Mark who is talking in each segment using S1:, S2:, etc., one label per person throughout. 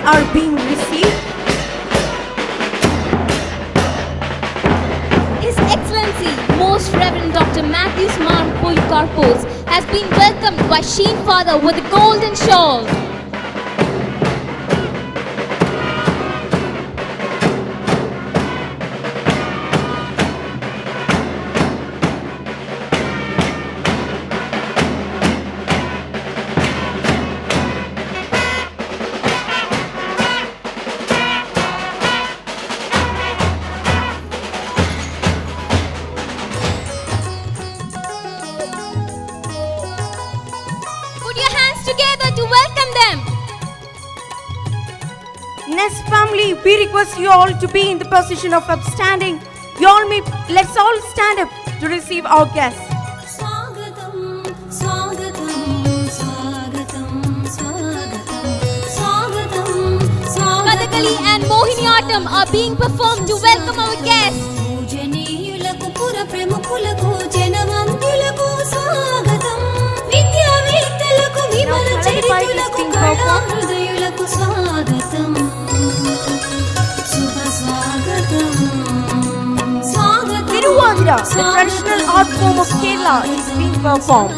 S1: are being received.
S2: His Excellency, Most Reverend Dr. Matthew Smart Polikarpos has been welcomed by Sheen Father with a golden shawl. Put your hands together to welcome them.
S1: Nest family, we request you all to be in the position of upstanding. Let's all stand up to receive our guests.
S2: Kathakali and Mohiniyattam are being performed to welcome our guests.
S1: Tiruvadira, the traditional art form of Kerala, is being performed.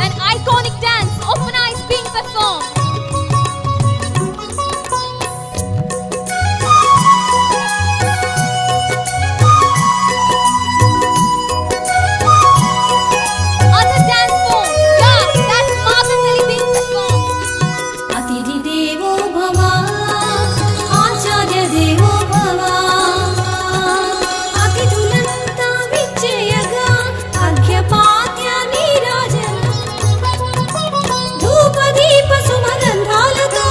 S2: An iconic dance, Opana, is being performed. Other dance form, yeah, that's Margathali being performed.
S3: अतिथि देवो भव आचार्य देवो भव अतिथुलंता विजयगा अर्घ्यपाद्य నీరాజన ధూప దీప సుమగంధాలతో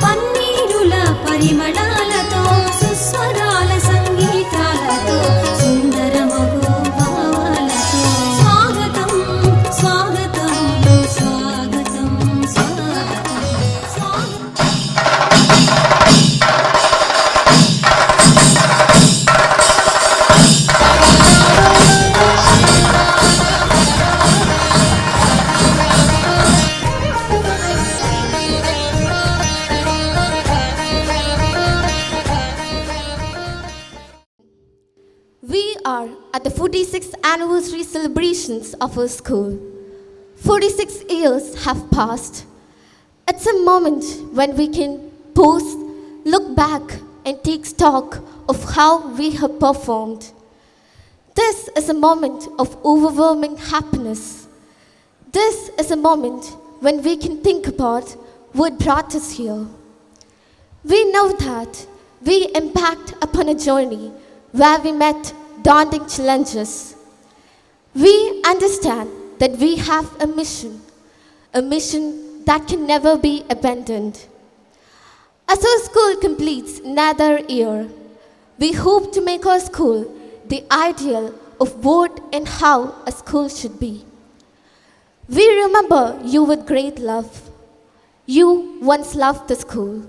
S3: పన్నీరుల పరిమళాలతో సుస్వరాల సంగీతాలతో సుందరమగు భావాలతో స్వాగతం స్వాగతం స్వాగతం స్వాగతం
S4: We are at the 46th anniversary celebrations of our school. 46 years have passed. It's a moment when we can pause, look back, and take stock of how we have performed. This is a moment of overwhelming happiness. This is a moment when we can think about what brought us here. We know that we embarked upon a journey where we met daunting challenges. We understand that we have a mission that can never be abandoned. As our school completes another year, we hope to make our school the ideal of what and how a school should be. We remember you with great love. You once loved the school.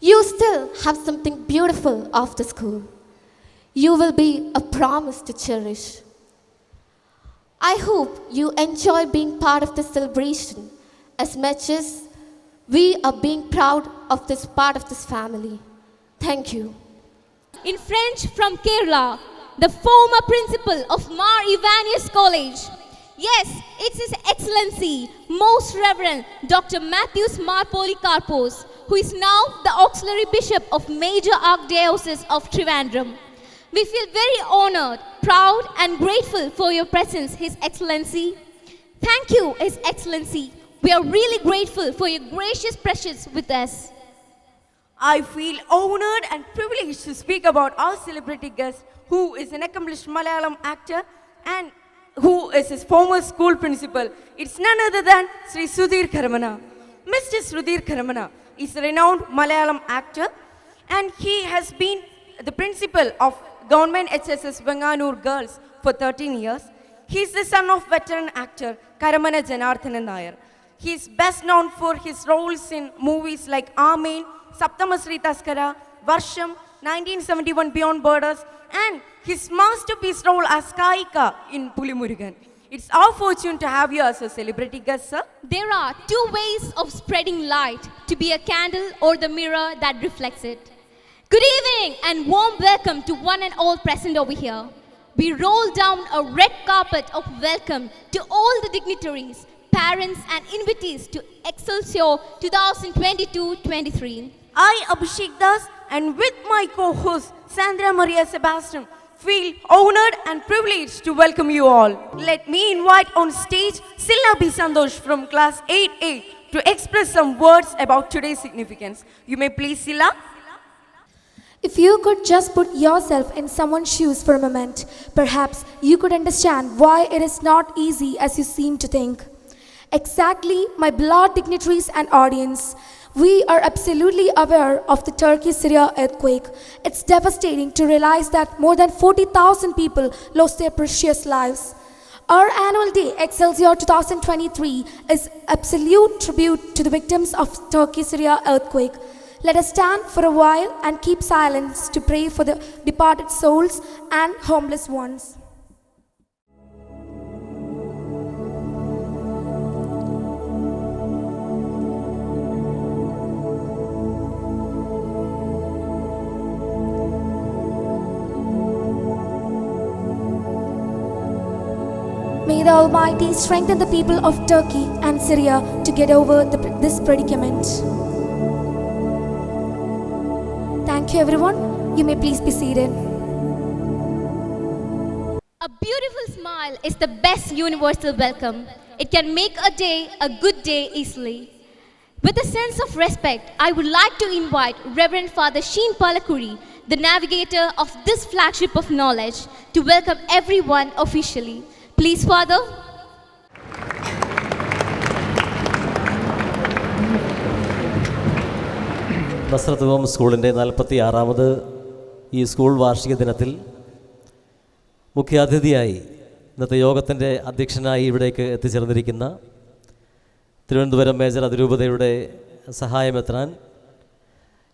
S4: You still have something beautiful of the school. You will be a promise to cherish. I hope you enjoy being part of this celebration as much as we are being proud of this part of this family. Thank you.
S2: In French from Kerala, the former principal of Mar Ivanius College. Yes, it's His Excellency, Most Reverend Dr. Matthew Smart Polikarpos, who is now the Auxiliary Bishop of Major Archdiocese of Trivandrum. We feel very honored, proud and grateful for your presence, His Excellency. Thank you, His Excellency. We are really grateful for your gracious presence with us.
S1: I feel honored and privileged to speak about our celebrity guest, who is an accomplished Malayalam actor and who is his former school principal. It's none other than Sri Sudhir Karamana. Mr. Sudhir Karamana is a renowned Malayalam actor and he has been the principal of Government HSS Banganur Girls for 13 years. He is the son of veteran actor Karamana Janardhanan Nair. He is best known for his roles in movies like Amen, Saptamasri Taskara, Varsham, 1971 Beyond Borders, and his masterpiece role as Kaika in Pulimurugan. It's our fortune to have you as a celebrity guest, sir.
S2: There are two ways of spreading light: to be a candle or the mirror that reflects it. Good evening and warm welcome to one and all present over here. We roll down a red carpet of welcome to all the dignitaries, parents and invitees to Excelsior 2022-23.
S1: I, Abhishek Das, and with my co-host Sandra Maria Sebastian, feel honored and privileged to welcome you all. Let me invite on stage Silla B. Santosh from class 8A to express some words about today's significance. You may please, Silla.
S5: If you could just put yourself in someone's shoes for a moment, perhaps you could understand why it is not easy as you seem to think. Exactly, my beloved dignitaries and audience, we are absolutely aware of the Turkey-Syria earthquake. It's devastating to realize that more than 40,000 people lost their precious lives. Our annual day, Excelsior 2023, is absolute tribute to the victims of Turkey-Syria earthquake. Let us stand for a while and keep silence to pray for the departed souls and homeless ones. May the Almighty strengthen the people of Turkey and Syria to get over this predicament. Thank you, everyone. You may please be seated.
S2: A beautiful smile is the best universal welcome. It can make a day a good day easily. With a sense of respect, I would like to invite Reverend Father Sheen Palakuri, the navigator of this flagship of knowledge, to welcome everyone officially. Please, Father.
S6: Nazareth home സ്കൂളിൻ്റെ 46ാമത് ഈ school വാർഷിക ദിനത്തിൽ മുഖ്യാതിഥിയായി ഇന്നത്തെ യോഗത്തിൻ്റെ അധ്യക്ഷനായി ഇവിടേക്ക് എത്തിച്ചേർന്നിരിക്കുന്ന Thiruvananthapuram major അതിരൂപതയുടെ സഹായമെത്രാൻ,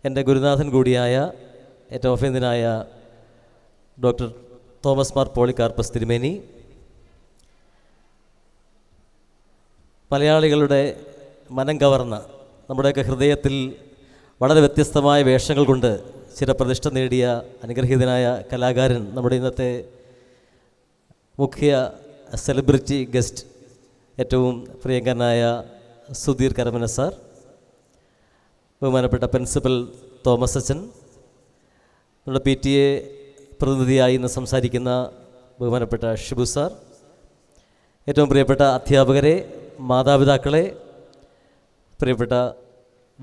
S6: എൻ്റെ ഗുരുനാഥൻ കൂടിയായ ഏറ്റവും അഭിനന്ദനായ ഡോക്ടർ തോമസ് മാർ പോളികാർപ്പസ് തിരുമേനി, മലയാളികളുടെ മനം കവർന്ന നമ്മുടെയൊക്കെ ഹൃദയത്തിൽ വളരെ വ്യത്യസ്തമായ വേഷങ്ങൾ കൊണ്ട് ചിരപ്രതിഷ്ഠ നേടിയ അനുഗ്രഹീതനായ കലാകാരൻ, നമ്മുടെ ഇന്നത്തെ മുഖ്യ സെലിബ്രിറ്റി ഗസ്റ്റ്, ഏറ്റവും പ്രിയങ്കരനായ സുധീർ കരമന സാർ, ബഹുമാനപ്പെട്ട പ്രിൻസിപ്പൽ തോമസ് അച്ചൻ, നമ്മുടെ PTA പ്രതിനിധിയായി ഇന്ന് സംസാരിക്കുന്ന ബഹുമാനപ്പെട്ട ഷിബു സാർ, ഏറ്റവും പ്രിയപ്പെട്ട അധ്യാപകരെ, മാതാപിതാക്കളെ, പ്രിയപ്പെട്ട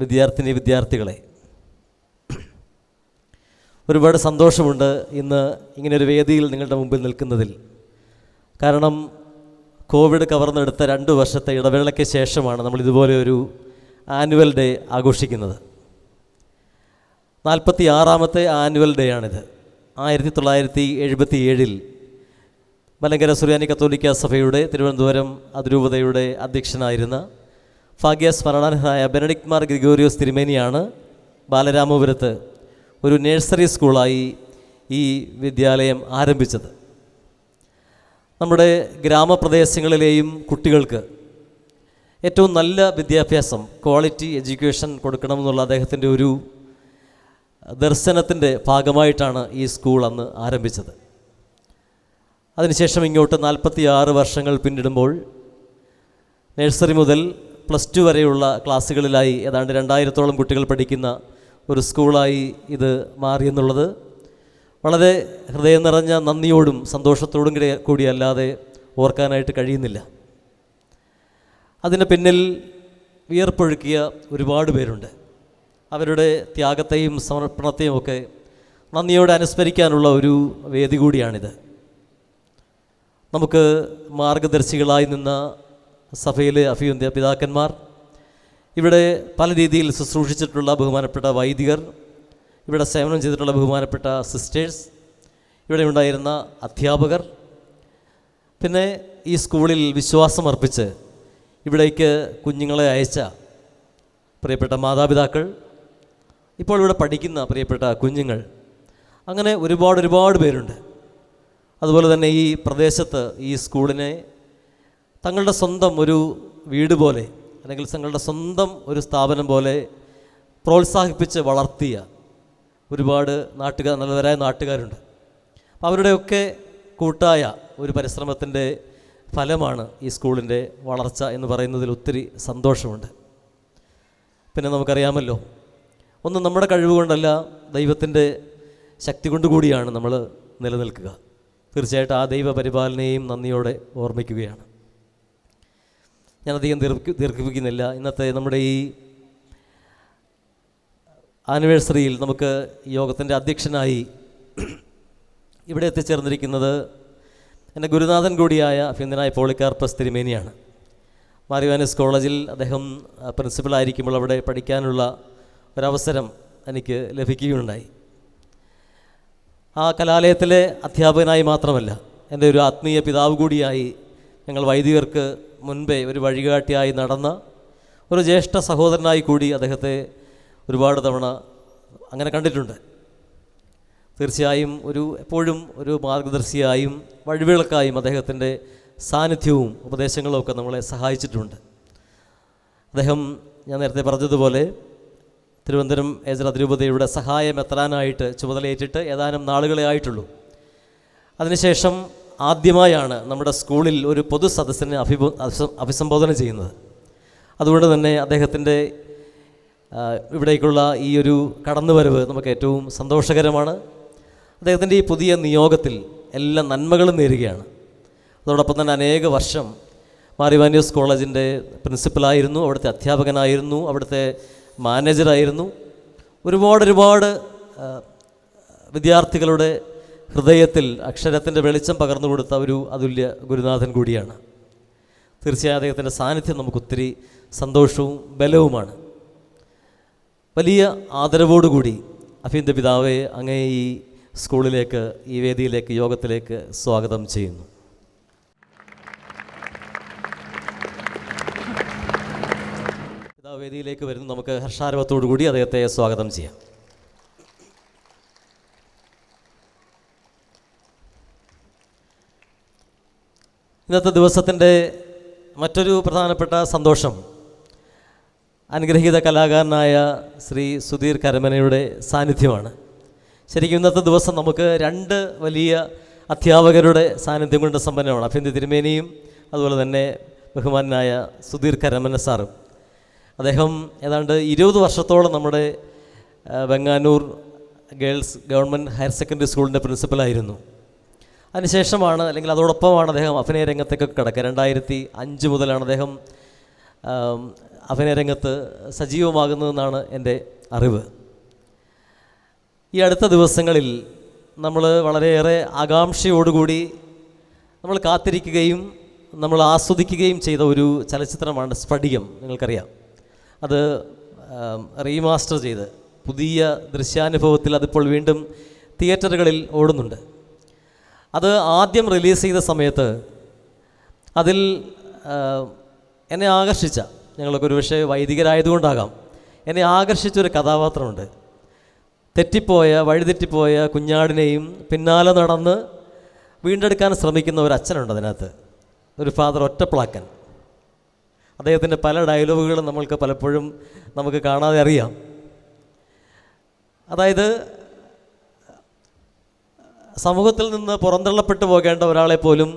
S6: വിദ്യാർത്ഥികളെ, ഒരുപാട് സന്തോഷമുണ്ട് ഇന്ന് ഇങ്ങനൊരു വേദിയിൽ നിങ്ങളുടെ മുമ്പിൽ നിൽക്കുന്നതിൽ. കാരണം കോവിഡ് കവർന്നെടുത്ത 2 വർഷത്തെ ഇടവേളയ്ക്ക് ശേഷമാണ് നമ്മൾ ഇതുപോലെ ഒരു ആനുവൽ ഡേ ആഘോഷിക്കുന്നത്. 46ാമത്തെ ആനുവൽ ഡേ ആണിത്. 1977 മലങ്കര സുറിയാനി കത്തോലിക്ക സഭയുടെ തിരുവനന്തപുരം അതിരൂപതയുടെ അധ്യക്ഷനായിരുന്ന ഭാഗ്യസ്മരണാർഹനായ ബെനഡിക്ട് മാർ ഗ്രിഗോറിയോസ് തിരുമേനിയാണ് ബാലരാമപുരത്ത് ഒരു നഴ്സറി സ്കൂളായി ഈ വിദ്യാലയം ആരംഭിച്ചത്. നമ്മുടെ ഗ്രാമപ്രദേശങ്ങളിലെയും കുട്ടികൾക്ക് ഏറ്റവും നല്ല വിദ്യാഭ്യാസം, ക്വാളിറ്റി എഡ്യൂക്കേഷൻ കൊടുക്കണമെന്നുള്ള അദ്ദേഹത്തിൻ്റെ ഒരു ദർശനത്തിൻ്റെ ഭാഗമായിട്ടാണ് ഈ സ്കൂൾ അന്ന് ആരംഭിച്ചത്. അതിനുശേഷം ഇങ്ങോട്ട് 46 വർഷങ്ങൾ പിന്നിടുമ്പോൾ നഴ്സറി മുതൽ +2 വരെയുള്ള ക്ലാസ്സുകളിലായി ഏതാണ്ട് 2000-ഓളം കുട്ടികൾ പഠിക്കുന്ന ഒരു സ്കൂളായി ഇത് മാറിയെന്നുള്ളത് വളരെ ഹൃദയം നിറഞ്ഞ നന്ദിയോടും സന്തോഷത്തോടും കൂടിയല്ലാതെ ഓർക്കാനായിട്ട് കഴിയുന്നില്ല. അതിന് പിന്നിൽ വിയർപ്പൊഴുക്കിയ ഒരുപാട് പേരുണ്ട്. അവരുടെ ത്യാഗത്തെയും സമർപ്പണത്തെയും ഒക്കെ നന്ദിയോടെ അനുസ്മരിക്കാനുള്ള ഒരു വേദി കൂടിയാണിത്. നമുക്ക് മാർഗദർശികളായി നിന്ന സഭയിലെ അഭിവന്ദ്യ പിതാക്കന്മാർ, ഇവിടെ പല രീതിയിൽ ശുശ്രൂഷിച്ചിട്ടുള്ള ബഹുമാനപ്പെട്ട വൈദികർ, ഇവിടെ സേവനം ചെയ്തിട്ടുള്ള ബഹുമാനപ്പെട്ട സിസ്റ്റേഴ്സ്, ഇവിടെ ഉണ്ടായിരുന്ന അധ്യാപകർ, പിന്നെ ഈ സ്കൂളിൽ വിശ്വാസമർപ്പിച്ച് ഇവിടേക്ക് കുഞ്ഞുങ്ങളെ അയച്ച പ്രിയപ്പെട്ട മാതാപിതാക്കൾ, ഇപ്പോൾ ഇവിടെ പഠിക്കുന്ന പ്രിയപ്പെട്ട കുഞ്ഞുങ്ങൾ, അങ്ങനെ ഒരുപാട് പേരുണ്ട്. അതുപോലെ തന്നെ ഈ പ്രദേശത്ത് ഈ സ്കൂളിനെ തങ്ങളുടെ സ്വന്തം ഒരു വീട് പോലെ അല്ലെങ്കിൽ തങ്ങളുടെ സ്വന്തം ഒരു സ്ഥാപനം പോലെ പ്രോത്സാഹിപ്പിച്ച് വളർത്തിയ ഒരുപാട് നല്ലവരായ നാട്ടുകാരുണ്ട്. അപ്പോൾ അവരുടെയൊക്കെ കൂട്ടായ ഒരു പരിശ്രമത്തിൻ്റെ ഫലമാണ് ഈ സ്കൂളിൻ്റെ വളർച്ച എന്ന് പറയുന്നതിൽ ഒത്തിരി സന്തോഷമുണ്ട്. പിന്നെ നമുക്കറിയാമല്ലോ, ഒന്നും നമ്മുടെ കഴിവ് കൊണ്ടല്ല, ദൈവത്തിൻ്റെ ശക്തി കൊണ്ടുകൂടിയാണ് നമ്മൾ നിലനിൽക്കുക. തീർച്ചയായിട്ടും ആ ദൈവ പരിപാലനയെയും നന്ദിയോടെ ഓർമ്മിക്കുകയാണ്. ഞാനധികം ദീർഘിപ്പിക്കുന്നില്ല. ഇന്നത്തെ നമ്മുടെ ഈ ആനിവേഴ്സറിയിൽ നമുക്ക് യോഗത്തിൻ്റെ അധ്യക്ഷനായി ഇവിടെ എത്തിച്ചേർന്നിരിക്കുന്നത് എൻ്റെ ഗുരുനാഥൻ കൂടിയായ അഭിനന്ദനായ പോളികാർപ്പസ് തിരുമേനിയാണ്. മാർ ഇവാനിയോസ് കോളേജിൽ അദ്ദേഹം പ്രിൻസിപ്പലായിരിക്കുമ്പോൾ അവിടെ പഠിക്കാനുള്ള ഒരവസരം എനിക്ക് ലഭിക്കുകയുണ്ടായി. ആ കലാലയത്തിലെ അധ്യാപകനായി മാത്രമല്ല, എൻ്റെ ഒരു ആത്മീയ പിതാവ് കൂടിയായി, ഞങ്ങൾ വൈദികർക്ക് മുൻപേ ഒരു വഴികാട്ടിയായി നടന്ന ഒരു ജ്യേഷ്ഠ സഹോദരനായി കൂടി അദ്ദേഹത്തെ ഒരുപാട് തവണ അങ്ങനെ കണ്ടിട്ടുണ്ട്. തീർച്ചയായും എപ്പോഴും ഒരു മാർഗദർശിയായും വഴിവിളക്കായും അദ്ദേഹത്തിൻ്റെ സാന്നിധ്യവും ഉപദേശങ്ങളും ഒക്കെ നമ്മളെ സഹായിച്ചിട്ടുണ്ട്. അദ്ദേഹം ഞാൻ നേരത്തെ പറഞ്ഞതുപോലെ തിരുവനന്തപുരം ഏജർ അതിരൂപതയുടെ സഹായമെത്രാനായിട്ട് ചുമതലയേറ്റിട്ട് ഏതാനും നാളുകളെ ആയിട്ടുള്ളൂ. അതിനുശേഷം ആദ്യമായാണ് നമ്മുടെ സ്കൂളിൽ ഒരു പൊതു സദസ്സിനെ അഭിസംബോധന ചെയ്യുന്നത്. അതുകൊണ്ട് തന്നെ അദ്ദേഹത്തിൻ്റെ ഇവിടേക്കുള്ള ഈ ഒരു കടന്നുവരവ് നമുക്ക് ഏറ്റവും സന്തോഷകരമാണ്. അദ്ദേഹത്തിൻ്റെ ഈ പുതിയ നിയോഗത്തിൽ എല്ലാ നന്മകളും നേരുകയാണ്. അതോടൊപ്പം തന്നെ അനേക വർഷം മാർ ഇവാനിയോസ് കോളേജിൻ്റെ പ്രിൻസിപ്പലായിരുന്നു, അവിടുത്തെ അധ്യാപകനായിരുന്നു, അവിടുത്തെ മാനേജറായിരുന്നു. ഒരുപാട് വിദ്യാർത്ഥികളുടെ ഹൃദയത്തിൽ അക്ഷരത്തിൻ്റെ വെളിച്ചം പകർന്നു കൊടുത്ത ഒരു അതുല്യ ഗുരുനാഥൻ കൂടിയാണ്. തീർച്ചയായും അദ്ദേഹത്തിൻ്റെ സാന്നിധ്യം നമുക്കൊത്തിരി സന്തോഷവും ബലവുമാണ്. വലിയ ആദരവോടുകൂടി അഭിനന്ദ പിതാവെ അങ്ങേ ഈ സ്കൂളിലേക്ക്, ഈ വേദിയിലേക്ക്, യോഗത്തിലേക്ക് സ്വാഗതം ചെയ്യുന്നു. പിതാവ് വേദിയിലേക്ക് വരുന്നു. നമുക്ക് ഹർഷാരവത്തോടു കൂടി അദ്ദേഹത്തെ സ്വാഗതം ചെയ്യാം. ഇന്നത്തെ ദിവസത്തിൻ്റെ മറ്റൊരു പ്രധാനപ്പെട്ട സന്തോഷം അനുഗ്രഹീത കലാകാരനായ ശ്രീ സുധീർ കരമനയുടെ സാന്നിധ്യമാണ്. ശരിക്കും ഇന്നത്തെ ദിവസം നമുക്ക് രണ്ട് വലിയ അധ്യാപകരുടെ സാന്നിധ്യം കൊണ്ട് സമ്പന്നമാണ്. അഭിനന്ദ തിരുമേനിയും അതുപോലെ തന്നെ ബഹുമാനായ സുധീർ കരമന സാറും. അദ്ദേഹം ഏതാണ്ട് 20 വർഷത്തോളം നമ്മുടെ Venganoor girls government higher secondary സ്കൂളിൻ്റെ പ്രിൻസിപ്പലായിരുന്നു. അതിനുശേഷമാണ്, അല്ലെങ്കിൽ അതോടൊപ്പമാണ് അദ്ദേഹം അഭിനയ രംഗത്തേക്കൊക്കെ കിടക്കുക. 2005 മുതലാണ് അദ്ദേഹം അഭിനയരംഗത്ത് സജീവമാകുന്നതെന്നാണ് എൻ്റെ അറിവ്. ഈ അടുത്ത ദിവസങ്ങളിൽ നമ്മൾ വളരെയേറെ ആകാംക്ഷയോടുകൂടി നമ്മൾ കാത്തിരിക്കുകയും നമ്മൾ ആസ്വദിക്കുകയും ചെയ്ത ഒരു ചലച്ചിത്രമാണ് സ്ഫടികം. നിങ്ങൾക്കറിയാം, അത് റീമാസ്റ്റർ ചെയ്ത് പുതിയ ദൃശ്യാനുഭവത്തിൽ അതിപ്പോൾ വീണ്ടും തിയേറ്ററുകളിൽ ഓടുന്നുണ്ട്. അത് ആദ്യം റിലീസ് ചെയ്ത സമയത്ത് അതിൽ എന്നെ ആകർഷിച്ച, ഞങ്ങളൊക്കെ ഒരു പക്ഷേ വൈദികരായതുകൊണ്ടാകാം, എന്നെ ആകർഷിച്ചൊരു കഥാപാത്രമുണ്ട്. വഴിതെറ്റിപ്പോയ കുഞ്ഞാടിനെയും പിന്നാലെ നടന്ന് വീണ്ടെടുക്കാൻ ശ്രമിക്കുന്ന ഒരു അച്ഛനുണ്ട് അതിനകത്ത്, ഒരു ഫാദർ ഒറ്റപ്ലാക്കൻ. അദ്ദേഹത്തിൻ്റെ പല ഡയലോഗുകളും നമ്മൾക്ക് പലപ്പോഴും നമുക്ക് കാണാതെ അറിയാം. അതായത് സമൂഹത്തിൽ നിന്ന് പുറന്തള്ളപ്പെട്ടു പോകേണ്ട ഒരാളെ പോലും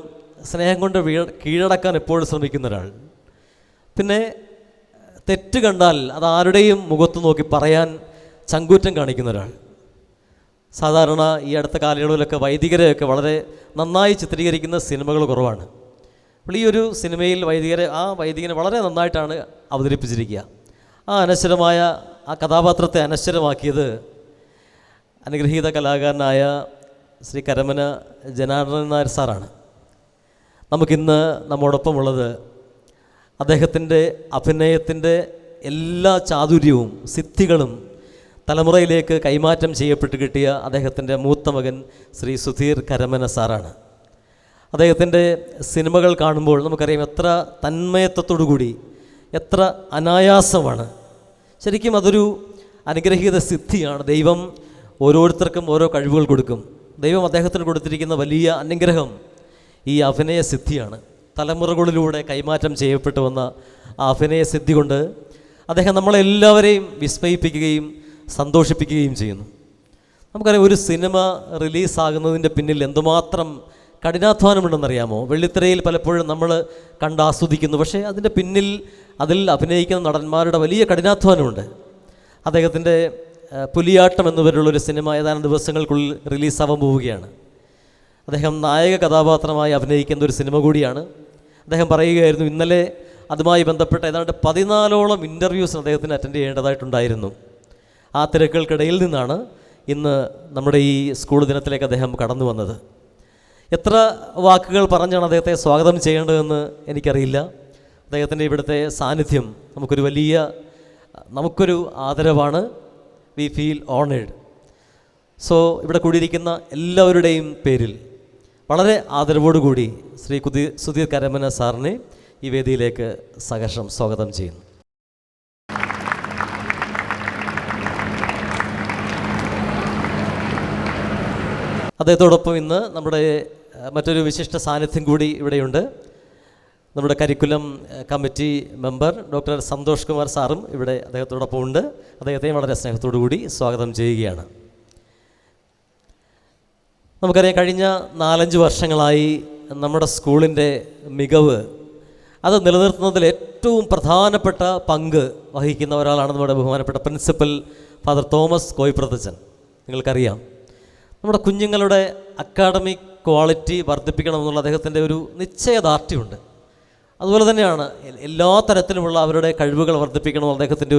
S6: സ്നേഹം കൊണ്ട് കീഴടക്കാൻ എപ്പോഴും ശ്രമിക്കുന്ന ഒരാൾ. പിന്നെ തെറ്റ് കണ്ടാൽ അത് ആരുടെയും മുഖത്ത് നോക്കി പറയാൻ ചങ്കൂറ്റം കാണിക്കുന്ന ഒരാൾ. സാധാരണ ഈ അടുത്ത കാലയളവിലൊക്കെ വൈദികരെയൊക്കെ വളരെ നന്നായി ചിത്രീകരിക്കുന്ന സിനിമകൾ കുറവാണ്. അപ്പോൾ ഈ ഒരു സിനിമയിൽ വൈദികനെ വളരെ നന്നായിട്ടാണ് അവതരിപ്പിച്ചിരിക്കുക. അനശ്വരമായ ആ കഥാപാത്രത്തെ അനശ്വരമാക്കിയത് അനുഗ്രഹീത കലാകാരനായ ശ്രീ കരമന ജനാർദ്ദനൻ നായർ സാറാണ്. നമുക്കിന്ന് നമ്മോടൊപ്പമുള്ളത് അദ്ദേഹത്തിൻ്റെ അഭിനയത്തിൻ്റെ എല്ലാ ചാതുര്യവും സിദ്ധികളും തലമുറയിലേക്ക് കൈമാറ്റം ചെയ്യപ്പെട്ട് കിട്ടിയ അദ്ദേഹത്തിൻ്റെ മൂത്ത മകൻ ശ്രീ സുധീർ കരമന സാറാണ്. അദ്ദേഹത്തിൻ്റെ സിനിമകൾ കാണുമ്പോൾ നമുക്കറിയാം എത്ര തന്മയത്വത്തോടുകൂടി, എത്ര അനായാസമാണ്. ശരിക്കും അതൊരു അനുഗ്രഹീത സിദ്ധിയാണ്. ദൈവം ഓരോരുത്തർക്കും ഓരോ കഴിവുകൾ കൊടുക്കും. ദൈവം അദ്ദേഹത്തിന് കൊടുത്തിരിക്കുന്ന വലിയ അനുഗ്രഹം ഈ അഭിനയ സിദ്ധിയാണ്. തലമുറകളിലൂടെ കൈമാറ്റം ചെയ്യപ്പെട്ടു വന്ന ആ അഭിനയ സിദ്ധി കൊണ്ട് അദ്ദേഹം നമ്മളെല്ലാവരെയും വിസ്മയിപ്പിക്കുകയും സന്തോഷിപ്പിക്കുകയും ചെയ്യുന്നു. നമുക്കറിയാം, ഒരു സിനിമ റിലീസാകുന്നതിൻ്റെ പിന്നിൽ എന്തുമാത്രം കഠിനാധ്വാനമുണ്ടെന്നറിയാമോ? വെള്ളിത്തിരയിൽ പലപ്പോഴും നമ്മൾ കണ്ടാസ്വദിക്കുന്നു, പക്ഷേ അതിൻ്റെ പിന്നിൽ അതിൽ അഭിനയിക്കുന്ന നടന്മാരുടെ വലിയ കഠിനാധ്വാനമുണ്ട്. അദ്ദേഹത്തിൻ്റെ പുലിയാട്ടം എന്നുപേരുള്ളൊരു സിനിമ ഏതാനും ദിവസങ്ങൾക്കുള്ളിൽ റിലീസാവാൻ പോവുകയാണ്. അദ്ദേഹം നായക കഥാപാത്രമായി അഭിനയിക്കുന്ന ഒരു സിനിമ കൂടിയാണ്. അദ്ദേഹം പറയുകയായിരുന്നു, ഇന്നലെ അതുമായി ബന്ധപ്പെട്ട ഏതാണ്ട് 14ഓളം ഇൻ്റർവ്യൂസ് അദ്ദേഹത്തിന് അറ്റൻഡ് ചെയ്യേണ്ടതായിട്ടുണ്ടായിരുന്നു. ആ തിരക്കുകൾക്കിടയിൽ നിന്നാണ് ഇന്ന് നമ്മുടെ ഈ സ്കൂൾ ദിനത്തിലേക്ക് അദ്ദേഹം കടന്നു വന്നത്. എത്ര വാക്കുകൾ പറഞ്ഞാണ് അദ്ദേഹത്തെ സ്വാഗതം ചെയ്യേണ്ടതെന്ന് എനിക്കറിയില്ല. അദ്ദേഹത്തിൻ്റെ ഇവിടുത്തെ സാന്നിധ്യം നമുക്കൊരു ആദരവാണ്. We feel honoured. സോ ഇവിടെ കൂടിയിരിക്കുന്ന എല്ലാവരുടെയും പേരിൽ വളരെ ആദരവോടുകൂടി ശ്രീ സുധീർ കരമന സാറിനെ ഈ വേദിയിലേക്ക് സഹർഷം സ്വാഗതം ചെയ്യുന്നു. അദ്ദേഹത്തോടൊപ്പം ഇന്ന് നമ്മുടെ മറ്റൊരു വിശിഷ്ട സാന്നിധ്യം കൂടി ഇവിടെയുണ്ട്. നമ്മുടെ curriculum committee member doctor Santhosh Kumar സാറും ഇവിടെ അദ്ദേഹത്തോടൊപ്പം ഉണ്ട്. അദ്ദേഹത്തെയും വളരെ സ്നേഹത്തോടു കൂടി സ്വാഗതം ചെയ്യുകയാണ്. നമുക്കറിയാം, കഴിഞ്ഞ 4-5 വർഷങ്ങളായി നമ്മുടെ സ്കൂളിൻ്റെ മികവ് അത് നിലനിർത്തുന്നതിൽ ഏറ്റവും പ്രധാനപ്പെട്ട പങ്ക് വഹിക്കുന്ന ഒരാളാണ് നമ്മുടെ ബഹുമാനപ്പെട്ട പ്രിൻസിപ്പൽ ഫാദർ തോമസ് കോയിപ്രത്തച്ചൻ. നിങ്ങൾക്കറിയാം, നമ്മുടെ കുഞ്ഞുങ്ങളുടെ അക്കാഡമിക് ക്വാളിറ്റി വർദ്ധിപ്പിക്കണമെന്നുള്ള അദ്ദേഹത്തിൻ്റെ ഒരു നിശ്ചയദാർഢ്യമുണ്ട്. അതുപോലെ തന്നെയാണ് എല്ലാ തരത്തിലുമുള്ള അവരുടെ കഴിവുകൾ വർദ്ധിപ്പിക്കണമെന്ന് അദ്ദേഹത്തിൻ്റെ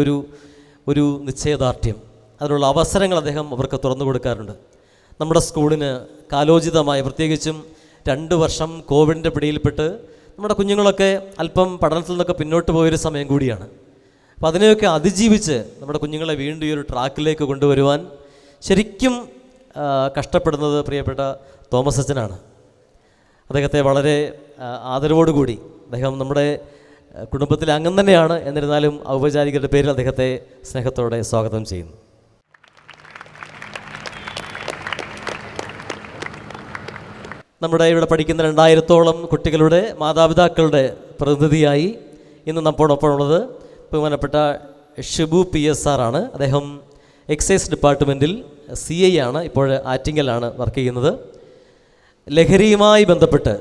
S6: ഒരു നിശ്ചയദാർഢ്യം. അതിനുള്ള അവസരങ്ങൾ അദ്ദേഹം അവർക്ക് തുറന്നു കൊടുക്കാറുണ്ട്. നമ്മുടെ സ്കൂളിന് കാലോചിതമായി, പ്രത്യേകിച്ചും 2 വർഷം കോവിഡിൻ്റെ പിടിയിൽപ്പെട്ട് നമ്മുടെ കുഞ്ഞുങ്ങളൊക്കെ അല്പം പഠനത്തിൽ നിന്നൊക്കെ പിന്നോട്ട് പോയൊരു സമയം കൂടിയാണ്. അപ്പോൾ അതിനെയൊക്കെ അതിജീവിച്ച് നമ്മുടെ കുഞ്ഞുങ്ങളെ വീണ്ടും ഈ ഒരു ട്രാക്കിലേക്ക് കൊണ്ടുവരുവാൻ ശരിക്കും കഷ്ടപ്പെടുന്നത് പ്രിയപ്പെട്ട തോമസ് അച്ഛനാണ്. അദ്ദേഹത്തെ വളരെ ആദരവോടുകൂടി, അദ്ദേഹം നമ്മുടെ കുടുംബത്തിലെ അംഗം തന്നെയാണ്, എന്നിരുന്നാലും ഔപചാരികരുടെ പേരിൽ അദ്ദേഹത്തെ സ്നേഹത്തോടെ സ്വാഗതം ചെയ്യുന്നു. നമ്മുടെ ഇവിടെ പഠിക്കുന്ന 2000ഓളം കുട്ടികളുടെ മാതാപിതാക്കളുടെ പ്രതിനിധിയായി ഇന്ന് നമ്മോടൊപ്പമുള്ളത് ബഹുമാനപ്പെട്ട ഷിബു PSR ആണ്. അദ്ദേഹം എക്സൈസ് ഡിപ്പാർട്ട്മെൻറ്റിൽ CI ആണ്. ഇപ്പോൾ ആറ്റിങ്ങലാണ് വർക്ക് ചെയ്യുന്നത്. ലഹരിയുമായി ബന്ധപ്പെട്ട്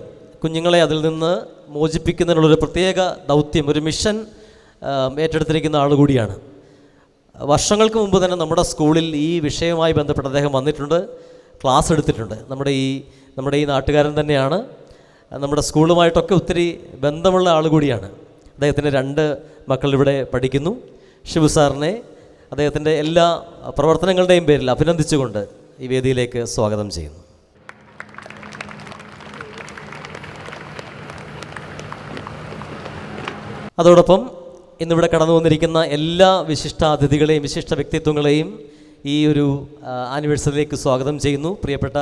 S6: കുഞ്ഞുങ്ങളെ അതിൽ നിന്ന് മോചിപ്പിക്കുന്നതിനുള്ളൊരു പ്രത്യേക ദൗത്യം, ഒരു മിഷൻ ഏറ്റെടുത്തിരിക്കുന്ന ആൾ കൂടിയാണ്. വർഷങ്ങൾക്ക് മുമ്പ് തന്നെ നമ്മുടെ സ്കൂളിൽ ഈ വിഷയവുമായി ബന്ധപ്പെട്ട് അദ്ദേഹം വന്നിട്ടുണ്ട്, ക്ലാസ് എടുത്തിട്ടുണ്ട്. നമ്മുടെ ഈ നാട്ടുകാരൻ തന്നെയാണ്. നമ്മുടെ സ്കൂളുമായിട്ടൊക്കെ ഒത്തിരി ബന്ധമുള്ള ആൾ കൂടിയാണ്. അദ്ദേഹത്തിൻ്റെ 2 മക്കൾ ഇവിടെ പഠിക്കുന്നു. ഷിബു സാറിനെ അദ്ദേഹത്തിൻ്റെ എല്ലാ പ്രവർത്തനങ്ങളുടെയും പേരിൽ അഭിനന്ദിച്ചുകൊണ്ട് ഈ വേദിയിലേക്ക് സ്വാഗതം ചെയ്യുന്നു. അതോടൊപ്പം ഇന്നിവിടെ കടന്നു വന്നിരിക്കുന്ന എല്ലാ വിശിഷ്ടാതിഥികളെയും വിശിഷ്ട വ്യക്തിത്വങ്ങളെയും ഈ ഒരു ആനിവേഴ്സറിയിലേക്ക് സ്വാഗതം ചെയ്യുന്നു. പ്രിയപ്പെട്ട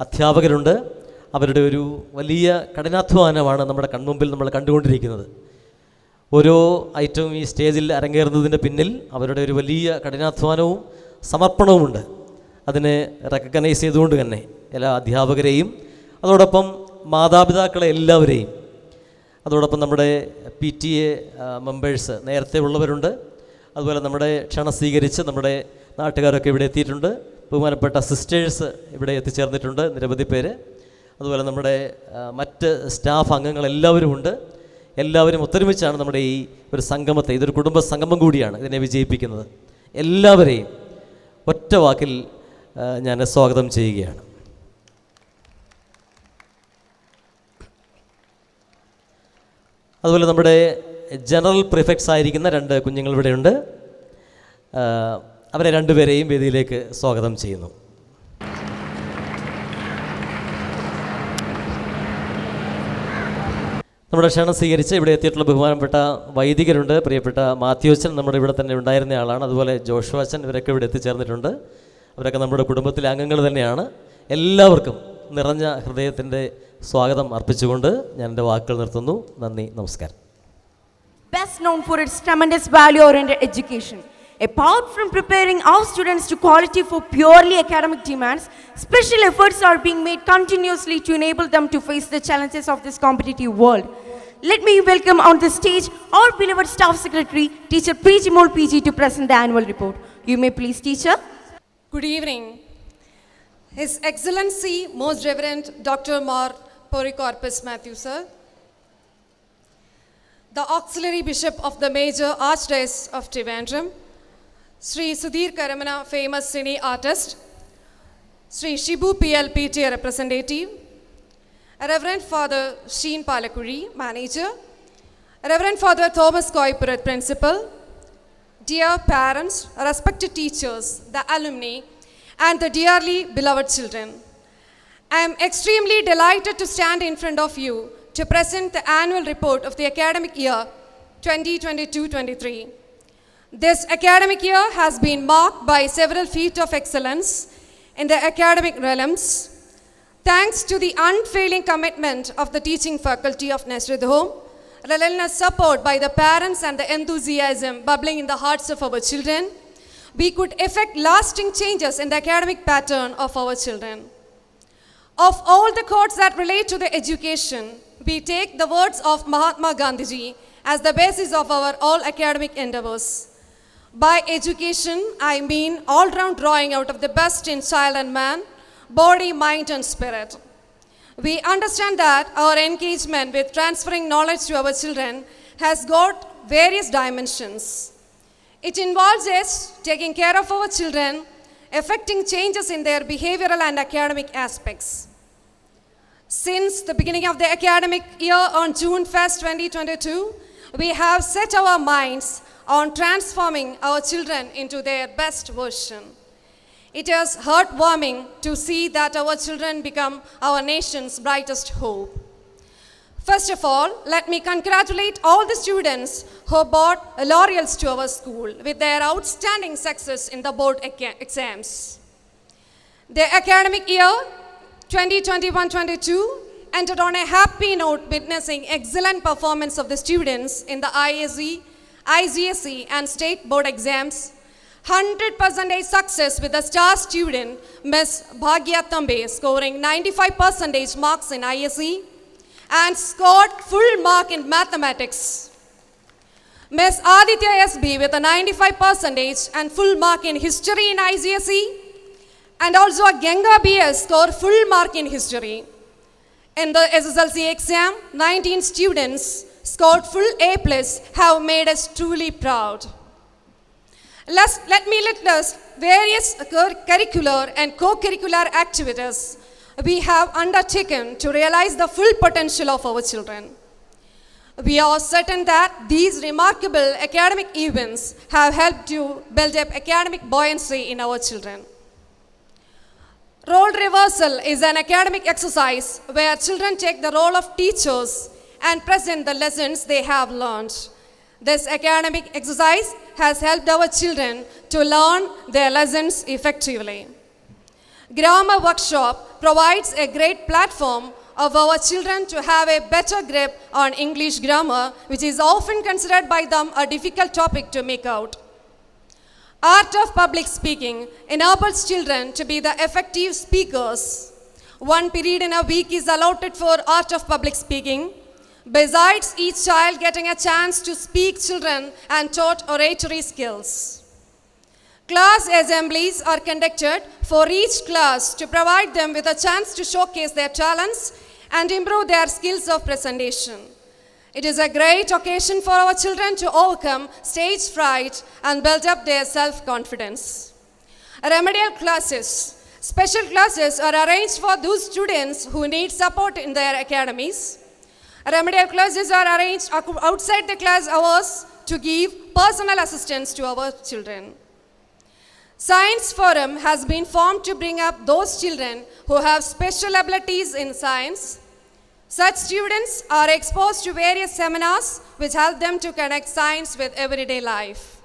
S6: അധ്യാപകരുണ്ട്. അവരുടെ ഒരു വലിയ കഠിനാധ്വാനമാണ് നമ്മുടെ കൺമുമ്പിൽ നമ്മൾ കണ്ടുകൊണ്ടിരിക്കുന്നത്. ഓരോ ഐറ്റവും ഈ സ്റ്റേജിൽ അരങ്ങേറുന്നതിൻ്റെ പിന്നിൽ അവരുടെ ഒരു വലിയ കഠിനാധ്വാനവും സമർപ്പണവുമുണ്ട്. അതിനെ റെക്കഗ്നൈസ് ചെയ്തുകൊണ്ട് തന്നെ എല്ലാ അധ്യാപകരെയും, അതോടൊപ്പം മാതാപിതാക്കളെ എല്ലാവരെയും, അതോടൊപ്പം നമ്മുടെ PTA മെമ്പേഴ്സ് നേരത്തെ ഉള്ളവരുണ്ട്. അതുപോലെ നമ്മുടെ ക്ഷണം സ്വീകരിച്ച് നമ്മുടെ നാട്ടുകാരൊക്കെ ഇവിടെ എത്തിയിട്ടുണ്ട്. ബഹുമാനപ്പെട്ട സിസ്റ്റേഴ്സ് ഇവിടെ എത്തിച്ചേർന്നിട്ടുണ്ട്, നിരവധി പേര്. അതുപോലെ നമ്മുടെ മറ്റ് സ്റ്റാഫ് അംഗങ്ങളെല്ലാവരും ഉണ്ട്. എല്ലാവരും ഒത്തൊരുമിച്ചാണ് നമ്മുടെ ഈ ഒരു സംഗമത്തെ, ഇതൊരു കുടുംബ സംഗമം കൂടിയാണ്, ഇതിനെ വിജയിപ്പിക്കുന്നത്. എല്ലാവരെയും ഒറ്റ വാക്കിൽ ഞാൻ സ്വാഗതം ചെയ്യുകയാണ്. അതുപോലെ നമ്മുടെ ജനറൽ പ്രിഫെക്ട്സ് ആയിരിക്കുന്ന 2 കുഞ്ഞുങ്ങൾ ഇവിടെയുണ്ട്. അവരെ 2 പേരെയും വേദിയിലേക്ക് സ്വാഗതം ചെയ്യുന്നു. നമ്മുടെ ക്ഷണം സ്വീകരിച്ച് ഇവിടെ എത്തിയിട്ടുള്ള ബഹുമാനപ്പെട്ട വൈദികരുണ്ട്. പ്രിയപ്പെട്ട മാത്യുവച്ചൻ നമ്മുടെ ഇവിടെ തന്നെ ഉണ്ടായിരുന്ന ആളാണ്. അതുപോലെ ജോഷുവച്ചൻ, ഇവരൊക്കെ ഇവിടെ എത്തിച്ചേർന്നിട്ടുണ്ട്. അവരൊക്കെ നമ്മുടെ കുടുംബത്തിലെ അംഗങ്ങൾ തന്നെയാണ്. എല്ലാവർക്കും നിറഞ്ഞ ഹൃദയത്തിൻ്റെ സ്വാഗതം അർപ്പിച്ചുകൊണ്ട് ഞാൻ എൻ്റെ വാക്കുകൾ നിർത്തുന്നു. നന്ദി, നമസ്കാരം.
S1: Best known for its tremendous value-oriented education, Apart from preparing our students to quality for purely academic demands, special efforts are being made continuously to enable them to face the challenges of this competitive world. Let me welcome on the stage our beloved Staff Secretary, Teacher P. Jimol PG, to present the annual report. You may please, teacher.
S7: Good evening. His Excellency, Most Reverend Dr. Mar Polycarpus Matthew, sir, the Auxiliary Bishop of the Major Archdiocese of Trivandrum, Sri Sudhir Karamana, famous cine artist, Sri Shibu PLPT representative, Reverend Father Sheen Palakuri, manager, Reverend Father Thomas Koipurat, principal, dear parents, respected teachers, the alumni, and the dearly beloved children. I am extremely delighted to stand in front of you to present the annual report of the academic year 2022-23. This academic year has been marked by several feats of excellence in the academic realms. Thanks to the unfailing commitment of the teaching faculty of Nazareth Home, relentless support by the parents and the enthusiasm bubbling in the hearts of our children, we could effect lasting changes in the academic pattern of our children. Of all the quotes that relate to the education, we take the words of Mahatma Gandhiji as the basis of our all academic endeavors. By education, I mean all-round drawing out of the best in child and man, body, mind, and spirit. We understand that our engagement with transferring knowledge to our children has got various dimensions. It involves us taking care of our children, effecting changes in their behavioral and academic aspects. Since the beginning of the academic year on June 1st, 2022, we have set our minds on transforming our children into their best version. It is heartwarming to see that our children become our nation's brightest hope. First of all, let me congratulate all the students who brought laurels to our school with their outstanding success in the board exams. The academic year 2021-22 ended on a happy note, witnessing excellent performance of the students in the ISE, IGSE and state board exams. 100% success with the star student, Ms. Bhagya Tambe, scoring 95% marks in ISE and scored full mark in mathematics. Ms. Aditya SB with a 95% and full mark in history in IGSE, and also a Ganga BS scored full mark in history. In the SSLC exam, 19 students scored full A+, have made us truly proud. Let me list various curricular and co-curricular activities we have undertaken to realize the full potential of our children. We are certain that these remarkable academic events have helped to build up academic buoyancy in our children. Role reversal is an academic exercise where children take the role of teachers and present the lessons they have learned. This academic exercise has helped our children to learn their lessons effectively. Grammar Workshop provides a great platform of our children to have a better grip on English grammar, which is often considered by them a difficult topic to make out. Art of public speaking enables children to be the effective speakers. 1 period in a week is allotted for art of public speaking. Besides each child getting a chance to speak, children and taught oratory skills. Class assemblies are conducted for each class to provide them with a chance to showcase their talents and improve their skills of presentation. It is a great occasion for our children to overcome stage fright and build up their self-confidence. Remedial classes. Special classes are arranged for those students who need support in their academies. Remedial classes are arranged outside the class hours to give personal assistance to our children. Science Forum has been formed to bring up those children who have special abilities in science. Such students are exposed to various seminars which help them to connect science with everyday life.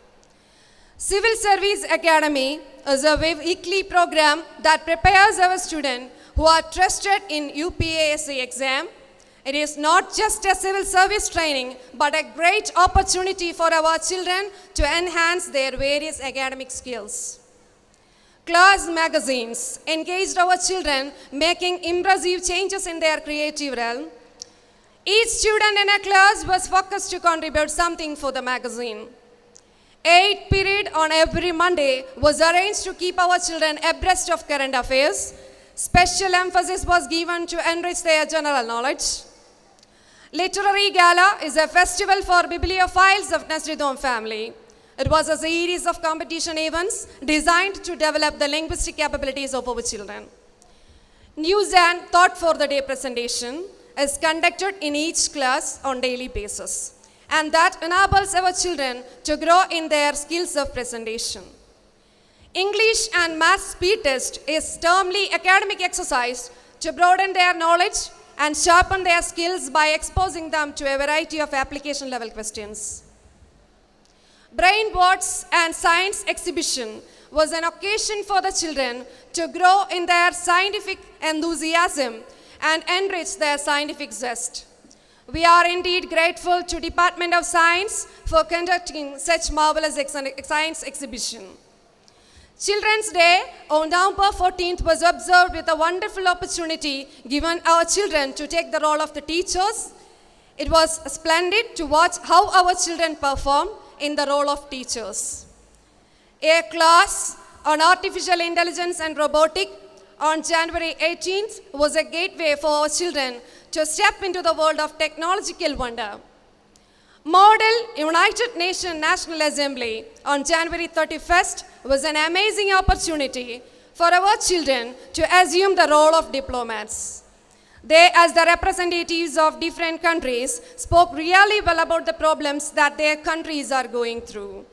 S7: Civil Service Academy is a weekly program that prepares our students who are trusted in UPASC exam. It is not just a civil service training, but a great opportunity for our children to enhance their various academic skills. Class magazines engaged our children, making impressive changes in their creative realm. Each student in a class was focused to contribute something for the magazine. 8 period on every Monday was arranged to keep our children abreast of current affairs. Special emphasis was given to enrich their general knowledge. Literary Gala is a festival for bibliophiles of Nasridom family. It was a series of competition events designed to develop the linguistic capabilities of our children. News and Thought for the Day presentation is conducted in each class on daily basis, and that enables our children to grow in their skills of presentation. English and Math Speed Test is termly academic exercise to broaden their knowledge and sharpen their skills by exposing them to a variety of application level questions. Brain Bots and Science Exhibition was an occasion for the children to grow in their scientific enthusiasm and enrich their scientific zest. We are indeed grateful to Department of Science for conducting such marvelous science exhibition. Children's Day on November 14th was observed with a wonderful opportunity given our children to take the role of the teachers. It was splendid to watch how our children performed in the role of teachers. A class on artificial intelligence and robotics on January 18th was a gateway for our children to step into the world of technological wonder. Model United Nations National Assembly on January 31st was an amazing opportunity for our children to assume the role of diplomats. They, as the representatives of different countries, spoke really well about the problems that their countries are going through.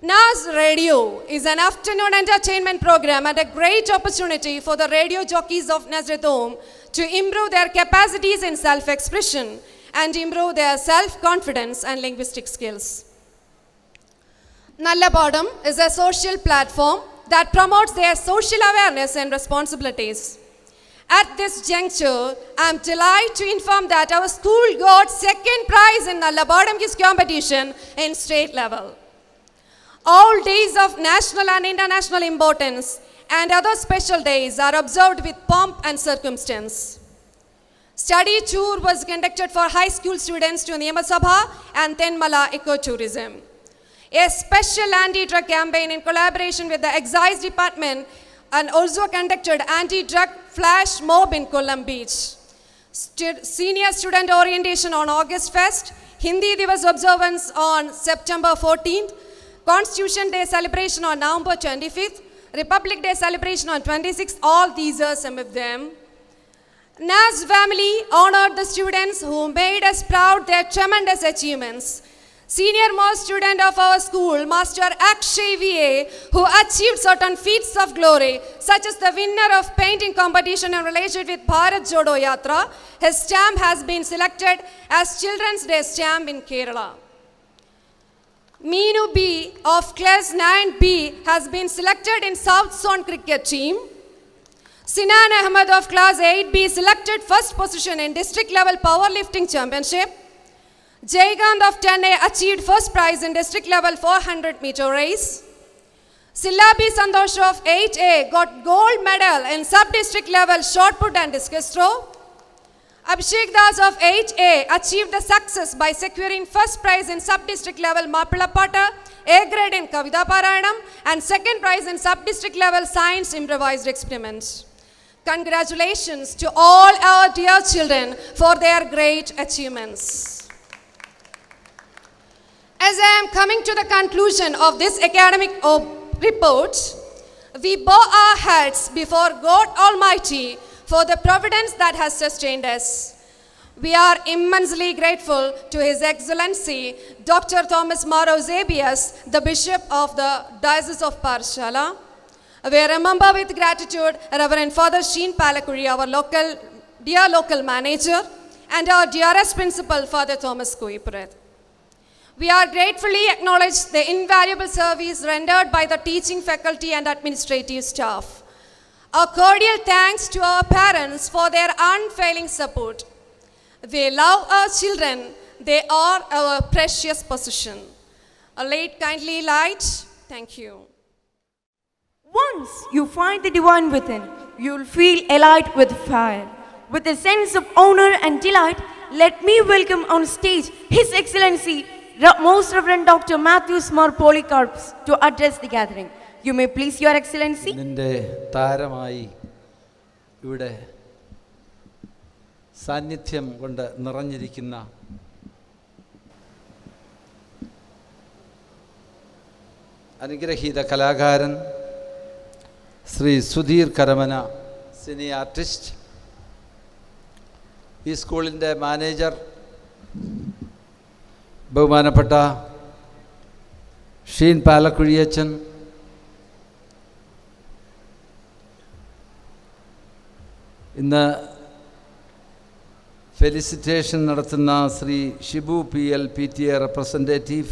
S7: Nas Radio is an afternoon entertainment program and a great opportunity for the radio jockeys of Nasridom to improve their capacities in self-expression and improve their self-confidence and linguistic skills. Nallabadam is a social platform that promotes their social awareness and responsibilities. At this juncture, I am delighted to inform that our school got second prize in Nallabadam quiz competition in state level. All days of national and international importance and other special days are observed with pomp and circumstance. Study tour was conducted for high school students to Niyamasabha and Tenmala Ecotourism. A special anti-drug campaign in collaboration with the Excise Department and also conducted anti-drug flash mob in Kollam Beach. Senior student orientation on August 1st, Hindi Divas observance on September 14th, Constitution Day celebration on November 25th, Republic Day celebration on 26th, all these are some of them. Nas family honored the students who made us proud their tremendous achievements. Senior most student of our school, Master Akshay V.A., who achieved certain feats of glory, such as the winner of painting competition in relation with Bharat Jodo Yatra, his stamp has been selected as Children's Day stamp in Kerala. Meenu B of class 9B has been selected in South Zone cricket team. Sinan Ahmed of class 8B selected first position in district level powerlifting championship. Jaygand of 10A achieved first prize in district level 400 meter race. Sillabi Santosh of 8A got gold medal in sub-district level shot put and discus throw. Abhishek Das of 8A achieved the success by securing first prize in sub-district level Mapilapata, A grade in Kavida Parayanam, and second prize in sub-district level science improvised experiments. Congratulations to all our dear children for their great achievements. As I am coming to the conclusion of this academic report, we bow our heads before God Almighty for the providence that has sustained us. We are immensely grateful to His Excellency Dr. Thomas Maro Zabias, the Bishop of the Diocese of Parshala. We remember with gratitude Reverend Father Sheen Palakuri, our dear local manager, and our dearest principal, Father Thomas Kuipuret. We are gratefully acknowledge the invaluable service rendered by the teaching faculty and administrative staff. A cordial thanks to our parents for their unfailing support. We love our children. They are our precious possession. A late kindly light. Thank you.
S1: Once you find the divine within, you'll feel alight with fire. With a sense of honor and delight, let me welcome on stage His Excellency, Most Reverend Dr. Matthews Mar Polycarps, to address the gathering. You may please, Your Excellency.
S8: നിന്റെ താരമായി ഇവിടെ സാന്നിധ്യം കൊണ്ട് നിറഞ്ഞിരിക്കുന്ന അനുഗ്രഹീത കലാകാരൻ Shri Sudheer Karamana, cine artist, ഈ സ്കൂളിൻ്റെ മാനേജർ ബഹുമാനപ്പെട്ട ഷീൻ പാലക്കുഴിയച്ചൻ, ഇന്ന് ഫെലിസിറ്റേഷൻ നടത്തുന്ന Shri Shibu PL PTA representative,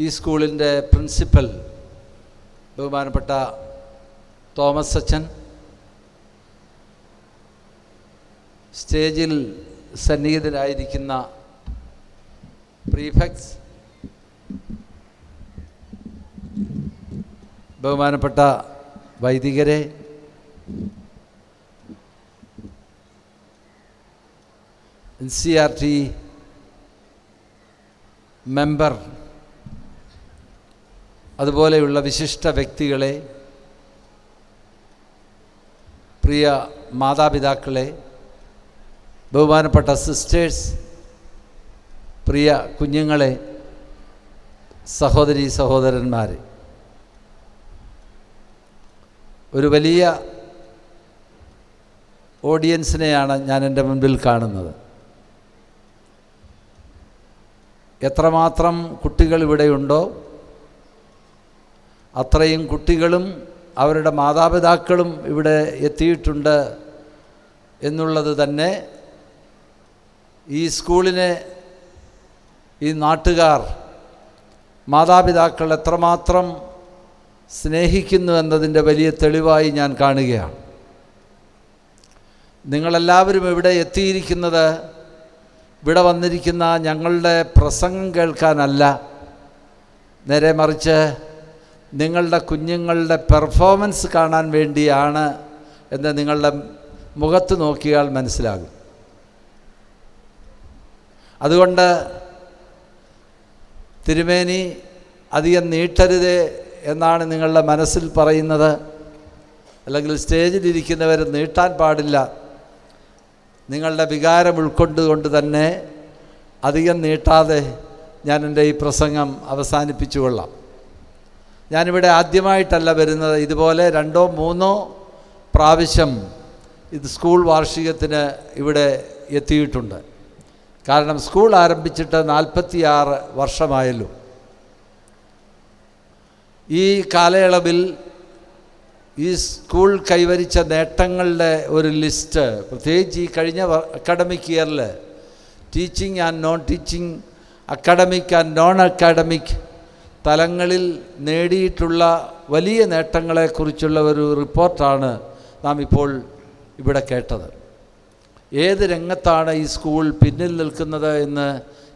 S8: ഈ സ്കൂളിൻ്റെ പ്രിൻസിപ്പൽ ബഹുമാനപ്പെട്ട തോമസ് അച്ചൻ, സ്റ്റേജിൽ സന്നിഹിതരായിരിക്കുന്ന പ്രീഫെക്ട്സ്, ബഹുമാനപ്പെട്ട വൈദികരെ, NCERT മെമ്പർ, അതുപോലെയുള്ള വിശിഷ്ട വ്യക്തികളെ, പ്രിയ മാതാപിതാക്കളെ, ബഹുമാനപ്പെട്ട സിസ്റ്റേഴ്സ്, പ്രിയ കുഞ്ഞുങ്ങളെ, സഹോദരീ സഹോദരന്മാരെ, ഒരു വലിയ ഓഡിയൻസിനെയാണ് ഞാൻ എൻ്റെ മുൻപിൽ കാണുന്നത്. എത്രമാത്രം കുട്ടികൾ ഇവിടെയുണ്ടോ അത്രയും കുട്ടികളും അവരുടെ മാതാപിതാക്കളും ഇവിടെ എത്തിയിട്ടുണ്ട് എന്നുള്ളത് തന്നെ ഈ സ്കൂളിനെ ഈ നാട്ടുകാർ, മാതാപിതാക്കൾ എത്രമാത്രം സ്നേഹിക്കുന്നു എന്നതിൻ്റെ വലിയ തെളിവായി ഞാൻ കാണുകയാണ്. നിങ്ങളെല്ലാവരും ഇവിടെ എത്തിയിരിക്കുന്നത് ഇവിടെ വന്നിരിക്കുന്ന ഞങ്ങളുടെ പ്രസംഗം കേൾക്കാനല്ല, നേരെ മറിച്ച് നിങ്ങളുടെ കുഞ്ഞുങ്ങളുടെ പെർഫോമൻസ് കാണാൻ വേണ്ടിയാണ് എന്ന് നിങ്ങളുടെ മുഖത്ത് നോക്കിയാൽ മനസ്സിലാകും. അതുകൊണ്ട് തിരുമേനി അധികം നീട്ടരുതേ എന്നാണ് നിങ്ങളുടെ മനസ്സിൽ പറയുന്നത്, അല്ലെങ്കിൽ സ്റ്റേജിലിരിക്കുന്നവർ നീട്ടാൻ പാടില്ല. നിങ്ങളുടെ വികാരം ഉൾക്കൊണ്ടുകൊണ്ട് തന്നെ അധികം നീട്ടാതെ ഞാൻ എൻ്റെ ഈ പ്രസംഗം അവസാനിപ്പിച്ചു കൊള്ളാം. ഞാനിവിടെ ആദ്യമായിട്ടല്ല വരുന്നത്, ഇതുപോലെ 2 or 3 പ്രാവശ്യം ഇത് സ്കൂൾ വാർഷികത്തിന് ഇവിടെ എത്തിയിട്ടുണ്ട്. കാരണം സ്കൂൾ ആരംഭിച്ചിട്ട് 46 വർഷമായല്ലോ. ഈ കാലയളവിൽ ഈ സ്കൂൾ കൈവരിച്ച നേട്ടങ്ങളുടെ ഒരു ലിസ്റ്റ്, പ്രത്യേകിച്ച് ഈ കഴിഞ്ഞ അക്കാഡമിക് ഇയറിൽ teaching and non teaching, academic and non academic തലങ്ങളിൽ നേടിയിട്ടുള്ള വലിയ നേട്ടങ്ങളെക്കുറിച്ചുള്ള ഒരു റിപ്പോർട്ടാണ് നാം ഇപ്പോൾ ഇവിടെ കേട്ടത്. ഏത് രംഗത്താണ് ഈ സ്കൂൾ പിന്നിൽ നിൽക്കുന്നത് എന്ന്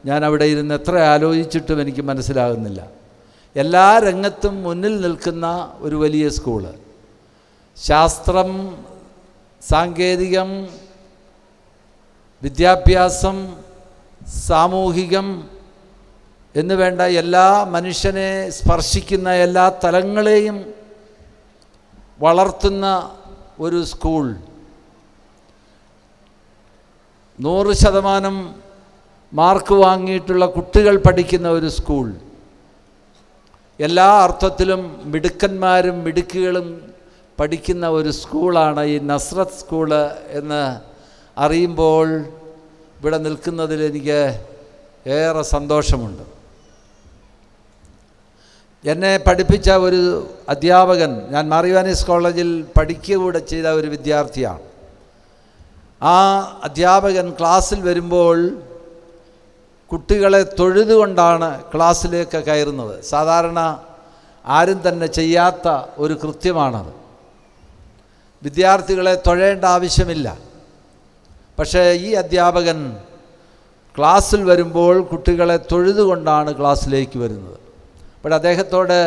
S8: ഞാൻ അവിടെ ഇരുന്ന് എത്ര ആലോചിച്ചിട്ടും എനിക്ക് മനസ്സിലാകുന്നില്ല. എല്ലാ രംഗത്തും മുന്നിൽ നിൽക്കുന്ന ഒരു വലിയ സ്കൂള്. ശാസ്ത്രം, സാങ്കേതികം, വിദ്യാഭ്യാസം, സാമൂഹികം എന്ന് വേണ്ട എല്ലാ മനുഷ്യനെ സ്പർശിക്കുന്ന എല്ലാ തലങ്ങളെയും വളർത്തുന്ന ഒരു സ്കൂൾ. 100% മാർക്ക് വാങ്ങിയിട്ടുള്ള കുട്ടികൾ പഠിക്കുന്ന ഒരു സ്കൂൾ. എല്ലാ അർത്ഥത്തിലും മിടുക്കന്മാരും മിടുക്കുകളും പഠിക്കുന്ന ഒരു സ്കൂളാണ് ഈ നസ്രത്ത് സ്കൂള് എന്ന് അറിയുമ്പോൾ ഇവിടെ നിൽക്കുന്നതിൽ എനിക്ക് ഏറെ സന്തോഷമുണ്ട്. എന്നെ പഠിപ്പിച്ച ഒരു അധ്യാപകൻ, ഞാൻ മാർ ഇവാനിയോസ് കോളേജിൽ പഠിക്കുക ചെയ്ത ഒരു വിദ്യാർത്ഥിയാണ്. ആ അധ്യാപകൻ ക്ലാസ്സിൽ വരുമ്പോൾ കുട്ടികളെ തൊഴുതുകൊണ്ടാണ് ക്ലാസ്സിലേക്ക് കയറുന്നത്. സാധാരണ ആരും തന്നെ ചെയ്യാത്ത ഒരു കൃത്യമാണത്. വിദ്യാർത്ഥികളെ തൊഴേണ്ട ആവശ്യമില്ല. പക്ഷേ ഈ അധ്യാപകൻ ക്ലാസ്സിൽ വരുമ്പോൾ കുട്ടികളെ തൊഴുതുകൊണ്ടാണ് ക്ലാസ്സിലേക്ക് വരുന്നത്. അപ്പോൾ അദ്ദേഹത്തോട്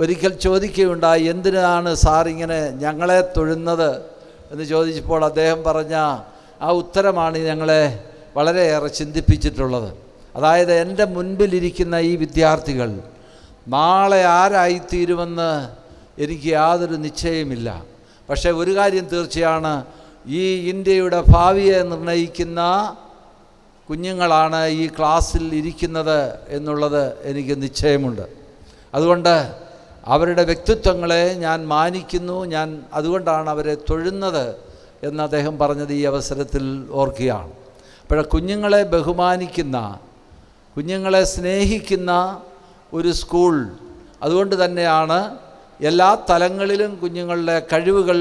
S8: ഒരിക്കൽ ചോദിക്കുകയുണ്ടായി, എന്തിനാണ് സാർ ഇങ്ങനെ ഞങ്ങളെ തൊഴുന്നത് എന്ന് ചോദിച്ചപ്പോൾ അദ്ദേഹം പറഞ്ഞ ആ ഉത്തരമാണ് ഞങ്ങളെ വളരെയേറെ ചിന്തിപ്പിച്ചിട്ടുള്ളത്. അതായത് എൻ്റെ മുൻപിലിരിക്കുന്ന ഈ വിദ്യാർത്ഥികൾ നാളെ ആരായിത്തീരുമെന്ന് എനിക്ക് യാതൊരു നിശ്ചയമില്ല. പക്ഷേ ഒരു കാര്യം തീർച്ചയാണ്, ഈ ഇന്ത്യയുടെ ഭാവിയെ നിർണ്ണയിക്കുന്ന കുഞ്ഞുങ്ങളാണ് ഈ ക്ലാസ്സിൽ ഇരിക്കുന്നത് എന്നുള്ളത് എനിക്ക് നിശ്ചയമുണ്ട്. അതുകൊണ്ട് അവരുടെ വ്യക്തിത്വങ്ങളെ ഞാൻ മാനിക്കുന്നു, ഞാൻ അതുകൊണ്ടാണ് അവരെ തൊഴുന്നത് എന്ന് അദ്ദേഹം പറഞ്ഞത് ഈ അവസരത്തിൽ ഓർക്കുകയാണ്. അപ്പോൾ കുഞ്ഞുങ്ങളെ ബഹുമാനിക്കുന്ന, കുഞ്ഞുങ്ങളെ സ്നേഹിക്കുന്ന ഒരു സ്കൂൾ, അതുകൊണ്ട് തന്നെയാണ് എല്ലാ തലങ്ങളിലും കുഞ്ഞുങ്ങളുടെ കഴിവുകൾ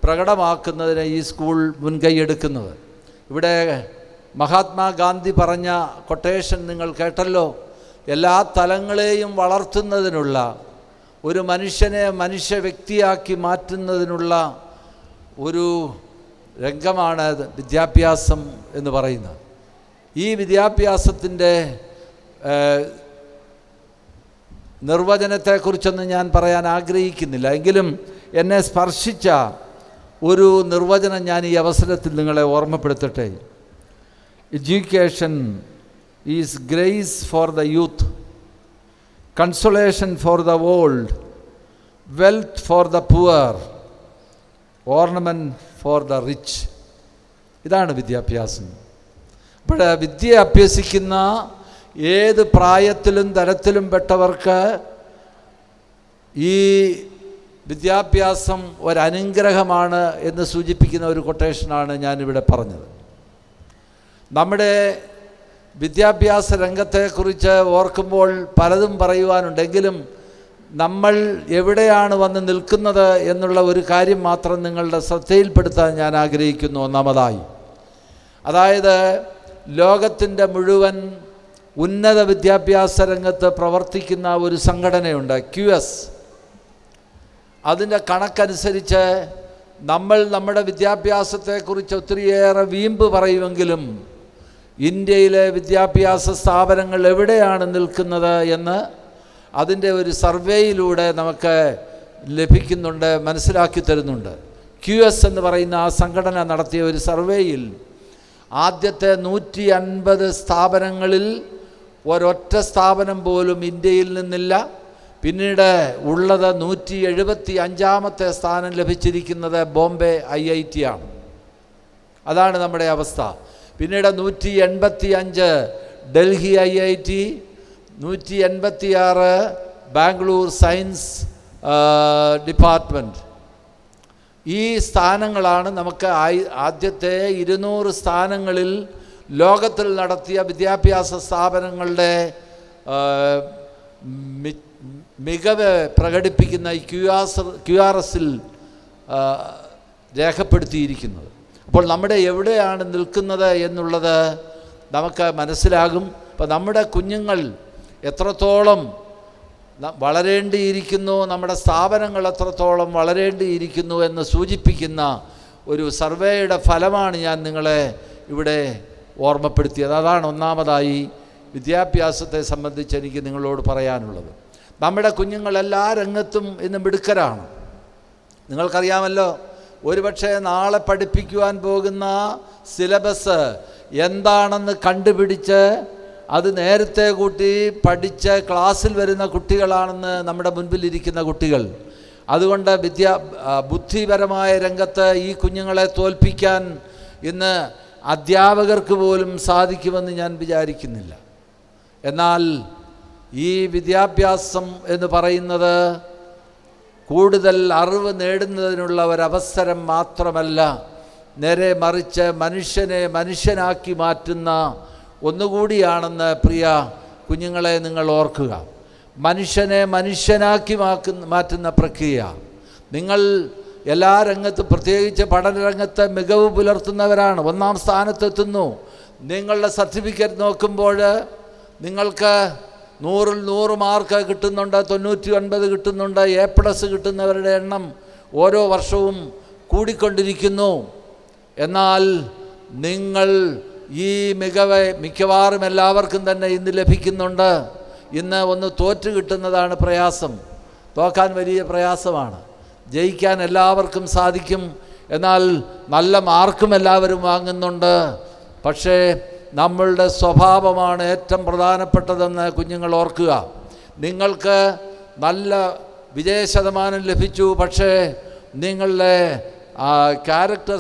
S8: പ്രകടമാക്കുന്നതിന് ഈ സ്കൂൾ മുൻകൈയെടുക്കുന്നത്. ഇവിടെ മഹാത്മാഗാന്ധി പറഞ്ഞ കൊട്ടേഷൻ നിങ്ങൾ കേട്ടല്ലോ, എല്ലാ തലങ്ങളെയും വളർത്തുന്നതിനുള്ള, ഒരു മനുഷ്യനെ മനുഷ്യ വ്യക്തിയാക്കി മാറ്റുന്നതിനുള്ള ഒരു രംഗമാണ് വിദ്യാഭ്യാസം എന്ന് പറയുന്നത്. ഈ വിദ്യാഭ്യാസത്തിൻ്റെ നിർവചനത്തെക്കുറിച്ചൊന്നും ഞാൻ പറയാൻ ആഗ്രഹിക്കുന്നില്ല. എങ്കിലും എന്നെ സ്പർശിച്ച ഒരു നിർവചനം ഞാൻ ഈ അവസരത്തിൽ നിങ്ങളെ ഓർമ്മപ്പെടുത്തട്ടെ. Education is grace for the youth, consolation for the old, wealth for the poor, ornament for the rich. ഇതാണ് വിദ്യാഭ്യാസം. അപ്പോൾ വിദ്യ അഭ്യസിക്കുന്ന ഏത് പ്രായത്തിലും തരത്തിലും പെട്ടവർക്ക് ഈ വിദ്യാഭ്യാസം ഒരനുഗ്രഹമാണ് എന്ന് സൂചിപ്പിക്കുന്ന ഒരു കൊട്ടേഷനാണ് ഞാനിവിടെ പറഞ്ഞത്. നമ്മുടെ വിദ്യാഭ്യാസ രംഗത്തെക്കുറിച്ച് ഓർക്കുമ്പോൾ പലതും പറയുവാനുണ്ടെങ്കിലും നമ്മൾ എവിടെയാണ് വന്ന് നിൽക്കുന്നത് എന്നുള്ള ഒരു കാര്യം മാത്രം നിങ്ങളുടെ ശ്രദ്ധയിൽപ്പെടുത്താൻ ഞാൻ ആഗ്രഹിക്കുന്നു. ഒന്നാമതായി, അതായത് ലോകത്തിൻ്റെ മുഴുവൻ ഉന്നത വിദ്യാഭ്യാസ രംഗത്ത് പ്രവർത്തിക്കുന്ന ഒരു സംഘടനയുണ്ട്, QS. അതിൻ്റെ കണക്കനുസരിച്ച് നമ്മൾ നമ്മുടെ വിദ്യാഭ്യാസത്തെക്കുറിച്ച് ഒത്തിരിയേറെ വീമ്പ് പറയുമെങ്കിലും ഇന്ത്യയിലെ വിദ്യാഭ്യാസ സ്ഥാപനങ്ങൾ എവിടെയാണ് നിൽക്കുന്നത് എന്ന് അതിൻ്റെ ഒരു സർവേയിലൂടെ നമുക്ക് ലഭിക്കുന്നുണ്ട്, മനസ്സിലാക്കി തരുന്നുണ്ട്. QS എന്ന് പറയുന്ന ആ സംഘടന നടത്തിയ ഒരു സർവേയിൽ ആദ്യത്തെ 150 സ്ഥാപനങ്ങളിൽ ഒരൊറ്റ സ്ഥാപനം പോലും ഇന്ത്യയിൽ നിന്നില്ല. പിന്നീട് ഉള്ളത് 175ാമത്തെ സ്ഥാനം ലഭിച്ചിരിക്കുന്നത് ബോംബെ IIT ആണ്. അതാണ് നമ്മുടെ അവസ്ഥ. പിന്നീട് 185 Delhi IIT, 186 Bangalore science department. ഈ സ്ഥാനങ്ങളാണ് നമുക്ക് ആദ്യത്തെ 200 സ്ഥാനങ്ങളിൽ ലോകത്തിൽ നടത്തിയ വിദ്യാഭ്യാസ സ്ഥാപനങ്ങളുടെ മികവ് പ്രകടിപ്പിക്കുന്ന ഈ QRSൽ രേഖപ്പെടുത്തിയിരിക്കുന്നത്. അപ്പോൾ നമ്മുടെ എവിടെയാണ് നിൽക്കുന്നത് എന്നുള്ളത് നമുക്ക് മനസ്സിലാകും. അപ്പോൾ നമ്മുടെ കുഞ്ഞുങ്ങൾ എത്രത്തോളം വളരേണ്ടിയിരിക്കുന്നു, നമ്മുടെ സ്ഥാപനങ്ങൾ എത്രത്തോളം വളരേണ്ടിയിരിക്കുന്നു എന്ന് സൂചിപ്പിക്കുന്ന ഒരു സർവേയുടെ ഫലമാണ് ഞാൻ നിങ്ങളെ ഇവിടെ ഓർമ്മപ്പെടുത്തിയത്. അതാണ് ഒന്നാമതായി വിദ്യാഭ്യാസത്തെ സംബന്ധിച്ച് എനിക്ക് നിങ്ങളോട് പറയാനുള്ളത്. നമ്മുടെ കുഞ്ഞുങ്ങൾ എല്ലാ രംഗത്തും ഇന്ന് മിടുക്കരാണ്. നിങ്ങൾക്കറിയാമല്ലോ, ഒരുപക്ഷെ നാളെ പഠിപ്പിക്കുവാൻ പോകുന്ന സിലബസ് എന്താണെന്ന് കണ്ടുപിടിച്ച് അത് നേരത്തെ കൂട്ടി പഠിച്ച് ക്ലാസ്സിൽ വരുന്ന കുട്ടികളാണെന്ന് നമ്മുടെ മുൻപിലിരിക്കുന്ന കുട്ടികൾ. അതുകൊണ്ട് ബുദ്ധിപരമായ രംഗത്ത് ഈ കുഞ്ഞുങ്ങളെ തോൽപ്പിക്കാൻ ഇന്ന് അധ്യാപകർക്ക് പോലും സാധിക്കുമെന്ന് ഞാൻ വിചാരിക്കുന്നില്ല. എന്നാൽ ഈ വിദ്യാഭ്യാസം എന്ന് പറയുന്നത് കൂടുതൽ അറിവ് നേടുന്നതിനുള്ള ഒരവസരം മാത്രമല്ല, നേരെ മറിച്ച് മനുഷ്യനെ മനുഷ്യനാക്കി മാറ്റുന്ന ഒന്നുകൂടിയാണെന്ന് പ്രിയ കുഞ്ഞുങ്ങളെ നിങ്ങൾ ഓർക്കുക. മനുഷ്യനെ മനുഷ്യനാക്കി മാറ്റുന്ന പ്രക്രിയ. നിങ്ങൾ എല്ലാ രംഗത്തും, പ്രത്യേകിച്ച് പഠനരംഗത്ത് മികവ് പുലർത്തുന്നവരാണ്, 1ാം സ്ഥാനത്തെത്തുന്നു. നിങ്ങളുടെ സർട്ടിഫിക്കറ്റ് നോക്കുമ്പോൾ നിങ്ങൾക്ക് 100ൽ 100 മാർക്ക് കിട്ടുന്നുണ്ട്, 99 കിട്ടുന്നുണ്ട്. A+ കിട്ടുന്നവരുടെ എണ്ണം ഓരോ വർഷവും കൂടിക്കൊണ്ടിരിക്കുന്നു. എന്നാൽ നിങ്ങൾ ഈ മികവ് മിക്കവാറും എല്ലാവർക്കും തന്നെ ഇന്ന് ലഭിക്കുന്നുണ്ട്. ഇന്ന് ഒന്ന് തോറ്റു കിട്ടുന്നതാണ് പ്രയാസം. തോക്കാൻ വലിയ പ്രയാസമാണ്. ജയിക്കാൻ എല്ലാവർക്കും സാധിക്കും. എന്നാൽ നല്ല മാർക്കും എല്ലാവരും വാങ്ങുന്നുണ്ട്. പക്ഷേ നമ്മളുടെ സ്വഭാവമാണ് ഏറ്റവും പ്രധാനപ്പെട്ടതെന്ന് കുഞ്ഞുങ്ങൾ ഓർക്കുക. നിങ്ങൾക്ക് നല്ല വിജയശതമാനം ലഭിച്ചു, പക്ഷേ നിങ്ങളുടെ ക്യാരക്ടർ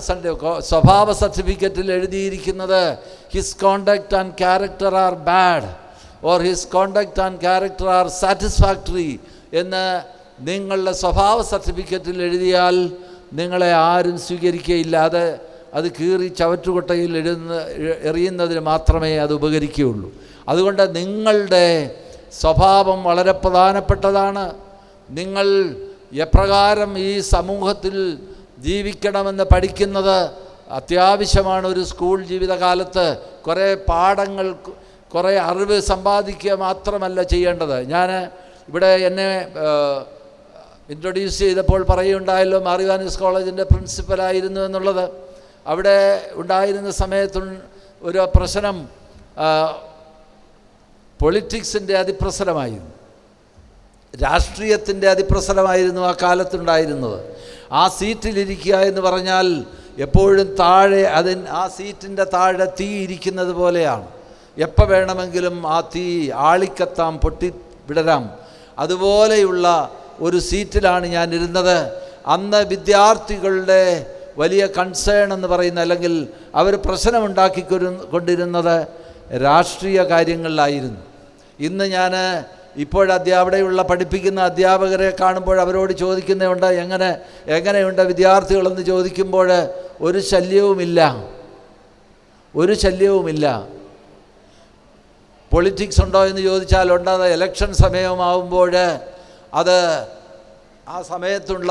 S8: സ്വഭാവ സർട്ടിഫിക്കറ്റിൽ എഴുതിയിരിക്കുന്നത് his conduct and character are bad or his conduct and character are satisfactory എന്ന് നിങ്ങളുടെ സ്വഭാവ സർട്ടിഫിക്കറ്റിൽ എഴുതിയാൽ നിങ്ങളെ ആരും സ്വീകരിക്കുകയില്ല. അത് കീറി ചവറ്റുകൊട്ടയിൽ എറിയുന്നതിന് മാത്രമേ അത് ഉപകരിക്കുകയുള്ളൂ. അതുകൊണ്ട് നിങ്ങളുടെ സ്വഭാവം വളരെ പ്രധാനപ്പെട്ടതാണ്. നിങ്ങൾ എപ്രകാരം ഈ സമൂഹത്തിൽ ജീവിക്കണമെന്ന് പഠിക്കുന്നത് അത്യാവശ്യമാണ്. ഒരു സ്കൂൾ ജീവിതകാലത്ത് കുറേ പാഠങ്ങൾ, കുറേ അറിവ് സമ്പാദിക്കുക മാത്രമല്ല ചെയ്യേണ്ടത്. ഞാൻ ഇവിടെ എന്നെ ഇൻട്രൊഡ്യൂസ് ചെയ്തപ്പോൾ പറയുകയുണ്ടായല്ലോ മാർ ഇവാനിയോസ് കോളേജിൻ്റെ പ്രിൻസിപ്പലായിരുന്നു എന്നുള്ളത്. അവിടെ ഉണ്ടായിരുന്ന സമയത്ത് ഒരു പ്രശ്നം പൊളിറ്റിക്സിൻ്റെ അതിപ്രസരമായിരുന്നു, രാഷ്ട്രീയത്തിൻ്റെ അതിപ്രസരമായിരുന്നു ആ കാലത്തുണ്ടായിരുന്നത്. ആ സീറ്റിലിരിക്കുക എന്ന് പറഞ്ഞാൽ എപ്പോഴും താഴെ ആ സീറ്റിൻ്റെ താഴെ തീ ഇരിക്കുന്നത് പോലെയാണ്. എപ്പോൾ വേണമെങ്കിലും ആ തീ ആളിക്കത്താം, പൊട്ടി വിടരാം. അതുപോലെയുള്ള ഒരു സീറ്റിലാണ് ഞാൻ ഇരുന്നത്. അന്ന് വിദ്യാർത്ഥികളുടെ വലിയ കൺസേൺ എന്ന് പറയുന്ന, അല്ലെങ്കിൽ അവർ പ്രശ്നമുണ്ടാക്കിക്കൊണ്ടിരുന്നത് രാഷ്ട്രീയ കാര്യങ്ങളിലായിരുന്നു. ഇന്ന് ഞാൻ അവിടെയുള്ള പഠിപ്പിക്കുന്ന അധ്യാപകരെ കാണുമ്പോൾ അവരോട് ചോദിക്കുന്നുണ്ട്, എങ്ങനെയുണ്ട് വിദ്യാർത്ഥികളെന്ന് ചോദിക്കുമ്പോൾ ഒരു ശല്യവുമില്ല. പൊളിറ്റിക്സ് ഉണ്ടോ എന്ന് ചോദിച്ചാൽ ഉണ്ട്. അത് ഇലക്ഷൻ സമയമാവുമ്പോൾ ആ സമയത്തുള്ള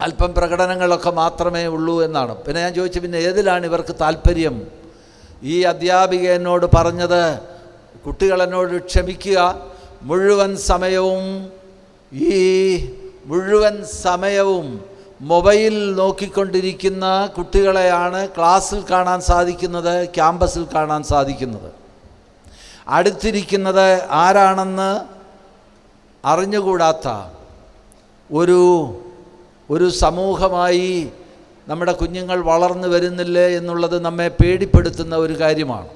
S8: അല്പം പ്രകടനങ്ങളൊക്കെ മാത്രമേ ഉള്ളൂ എന്നാണ്. പിന്നെ ഞാൻ ചോദിച്ചു, പിന്നെ ഏതിലാണ് ഇവർക്ക് താല്പര്യം? ഈ അധ്യാപിക എന്നോട് പറഞ്ഞത്, കുട്ടികളെന്നോട് ക്ഷമിക്കുക, മുഴുവൻ സമയവും മൊബൈൽ നോക്കിക്കൊണ്ടിരിക്കുന്ന കുട്ടികളെയാണ് ക്ലാസ്സിൽ കാണാൻ സാധിക്കുന്നത്, ക്യാമ്പസിൽ കാണാൻ സാധിക്കുന്നത്. അടുത്തിരിക്കുന്നത് ആരാണെന്ന് അറിഞ്ഞുകൂടാത്ത ഒരു സമൂഹമായി നമ്മുടെ കുഞ്ഞുങ്ങൾ വളർന്നു വരുന്നില്ലേ എന്നുള്ളത് നമ്മെ പേടിപ്പെടുത്തുന്ന ഒരു കാര്യമാണ്.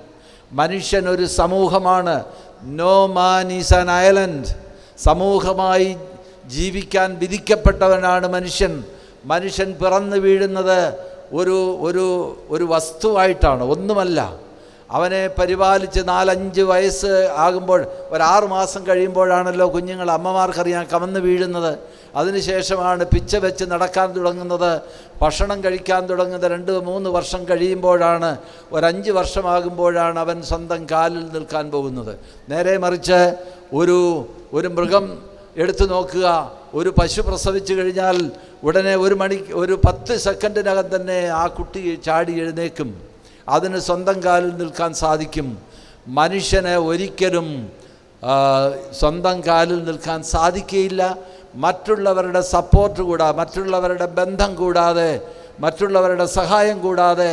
S8: മനുഷ്യൻ ഒരു സമൂഹമാണ്. No man is an island. സമൂഹമായി ജീവിക്കാൻ വിധിക്കപ്പെട്ടവനാണ് മനുഷ്യൻ. മനുഷ്യൻ പിറന്നു വീഴുന്നത് ഒരു വസ്തുവായിട്ടാണ്, ഒന്നുമല്ല. അവനെ പരിപാലിച്ച് 4-5 വയസ്സ് ആകുമ്പോൾ, 6 മാസം കഴിയുമ്പോഴാണല്ലോ കുഞ്ഞുങ്ങൾ അമ്മമാർക്കറിയാൻ കമന്ന് വീഴുന്നത്. അതിനുശേഷമാണ് പിച്ച വെച്ച് നടക്കാൻ തുടങ്ങുന്നത്, ഭക്ഷണം കഴിക്കാൻ തുടങ്ങുന്നത്. 2-3 വർഷം കഴിയുമ്പോഴാണ്, 5 വർഷമാകുമ്പോഴാണ് അവൻ സ്വന്തം കാലിൽ നിൽക്കാൻ പോകുന്നത്. നേരെ മറിച്ച് ഒരു മൃഗം എടുത്തു നോക്കുക. ഒരു പശു പ്രസവിച്ചു കഴിഞ്ഞാൽ ഉടനെ 10 സെക്കൻഡിനകം തന്നെ ആ കുട്ടി ചാടി എഴുന്നേക്കും. അതിന് സ്വന്തം കാലിൽ നിൽക്കാൻ സാധിക്കും. മനുഷ്യന് ഒരിക്കലും സ്വന്തം കാലിൽ നിൽക്കാൻ സാധിക്കുകയില്ല. മറ്റുള്ളവരുടെ സപ്പോർട്ട് കൂടാതെ, മറ്റുള്ളവരുടെ ബന്ധം കൂടാതെ, മറ്റുള്ളവരുടെ സഹായം കൂടാതെ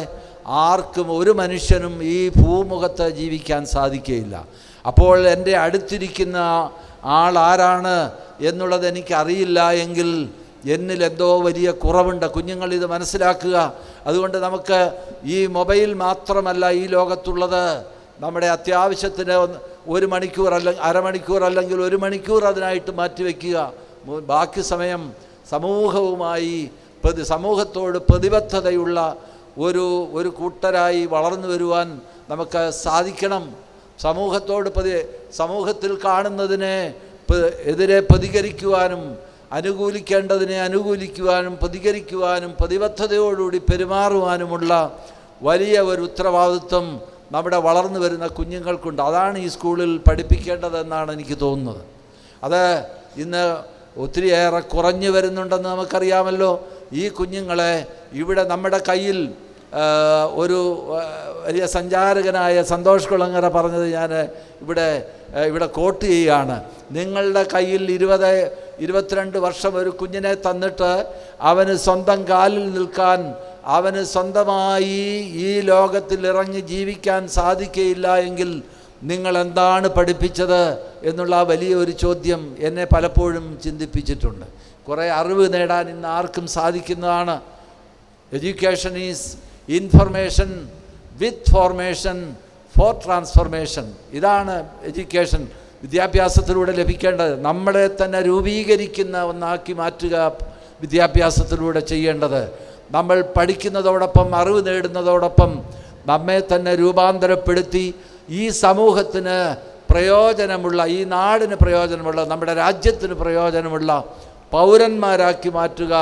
S8: ആർക്കും, ഒരു മനുഷ്യനും ഈ ഭൂമുഖത്ത് ജീവിക്കാൻ സാധിക്കുകയില്ല. അപ്പോൾ എൻ്റെ അടുത്തിരിക്കുന്ന ആൾ ആരാണ് എന്നുള്ളത് എനിക്കറിയില്ല എങ്കിൽ എന്നിൽ എന്തോ വലിയ കുറവുണ്ട്. കുഞ്ഞുങ്ങൾ ഇത് മനസ്സിലാക്കുക. അതുകൊണ്ട് നമുക്ക് ഈ മൊബൈൽ മാത്രമല്ല ഈ ലോകത്തുള്ളത്. നമ്മുടെ അത്യാവശ്യത്തിന് 1 മണിക്കൂർ അല്ലെങ്കിൽ അരമണിക്കൂർ അല്ലെങ്കിൽ 1 മണിക്കൂർ അതിനായിട്ട് മാറ്റിവെക്കുക. ബാക്കി സമയം സമൂഹത്തോട് പ്രതിബദ്ധതയുള്ള ഒരു കൂട്ടരായി വളർന്നു വരുവാൻ നമുക്ക് സാധിക്കണം. സമൂഹത്തിൽ കാണുന്നതിനെ എതിരെ പ്രതികരിക്കുവാനും, അനുകൂലിക്കേണ്ടതിനെ അനുകൂലിക്കുവാനും, പ്രതികരിക്കുവാനും, പ്രതിബദ്ധതയോടുകൂടി പെരുമാറുവാനുമുള്ള വലിയ ഒരു ഉത്തരവാദിത്വം നമ്മുടെ വളർന്നു വരുന്ന കുഞ്ഞുങ്ങൾക്കുണ്ട്. അതാണ് ഈ സ്കൂളിൽ പഠിപ്പിക്കേണ്ടതെന്നാണ് എനിക്ക് തോന്നുന്നത്. അത് ഇന്ന് ഒത്തിരിയേറെ കുറഞ്ഞു വരുന്നുണ്ടെന്ന് നമുക്കറിയാമല്ലോ. ഈ കുഞ്ഞുങ്ങളെ ഇവിടെ നമ്മുടെ കയ്യിൽ ഒരു വലിയ സഞ്ചാരകനായ സന്തോഷ് കുളങ്ങര പറഞ്ഞത് ഞാൻ ഇവിടെ കോട്ട് ചെയ്യുകയാണ്. നിങ്ങളുടെ കയ്യിൽ 20-22 വർഷം ഒരു കുഞ്ഞിനെ തന്നിട്ട് അവന് സ്വന്തം കാലിൽ നിൽക്കാൻ അവന് സ്വന്തമായി ഈ ലോകത്തിൽ ഇറങ്ങി ജീവിക്കാൻ സാധിക്കുകയില്ല എങ്കിൽ നിങ്ങൾ എന്താണ് പഠിപ്പിച്ചത് എന്നുള്ള വലിയൊരു ചോദ്യം എന്നെ പലപ്പോഴും ചിന്തിപ്പിച്ചിട്ടുണ്ട്. കുറേ അറിവ് നേടാൻ ഇന്ന് ആർക്കും സാധിക്കുന്നതാണ്. Education is information with formation four transformation. ഇതാണ് എഡ്യൂക്കേഷൻ, വിദ്യാഭ്യാസത്തിലൂടെ ലഭിക്കേണ്ടത്. നമ്മളെ തന്നെ രൂപീകരിക്കുന്ന ഒന്നാക്കി മാറ്റുക വിദ്യാഭ്യാസത്തിലൂടെ ചെയ്യേണ്ടത്. നമ്മൾ പഠിക്കുന്നതോടൊപ്പം അറിവ് നേടുന്നതോടൊപ്പം നമ്മെ തന്നെ രൂപാന്തരപ്പെടുത്തി ഈ സമൂഹത്തിന് പ്രയോജനമുള്ള, ഈ നാടിന് പ്രയോജനമുള്ള, നമ്മുടെ രാജ്യത്തിന് പ്രയോജനമുള്ള പൗരന്മാരാക്കി മാറ്റുക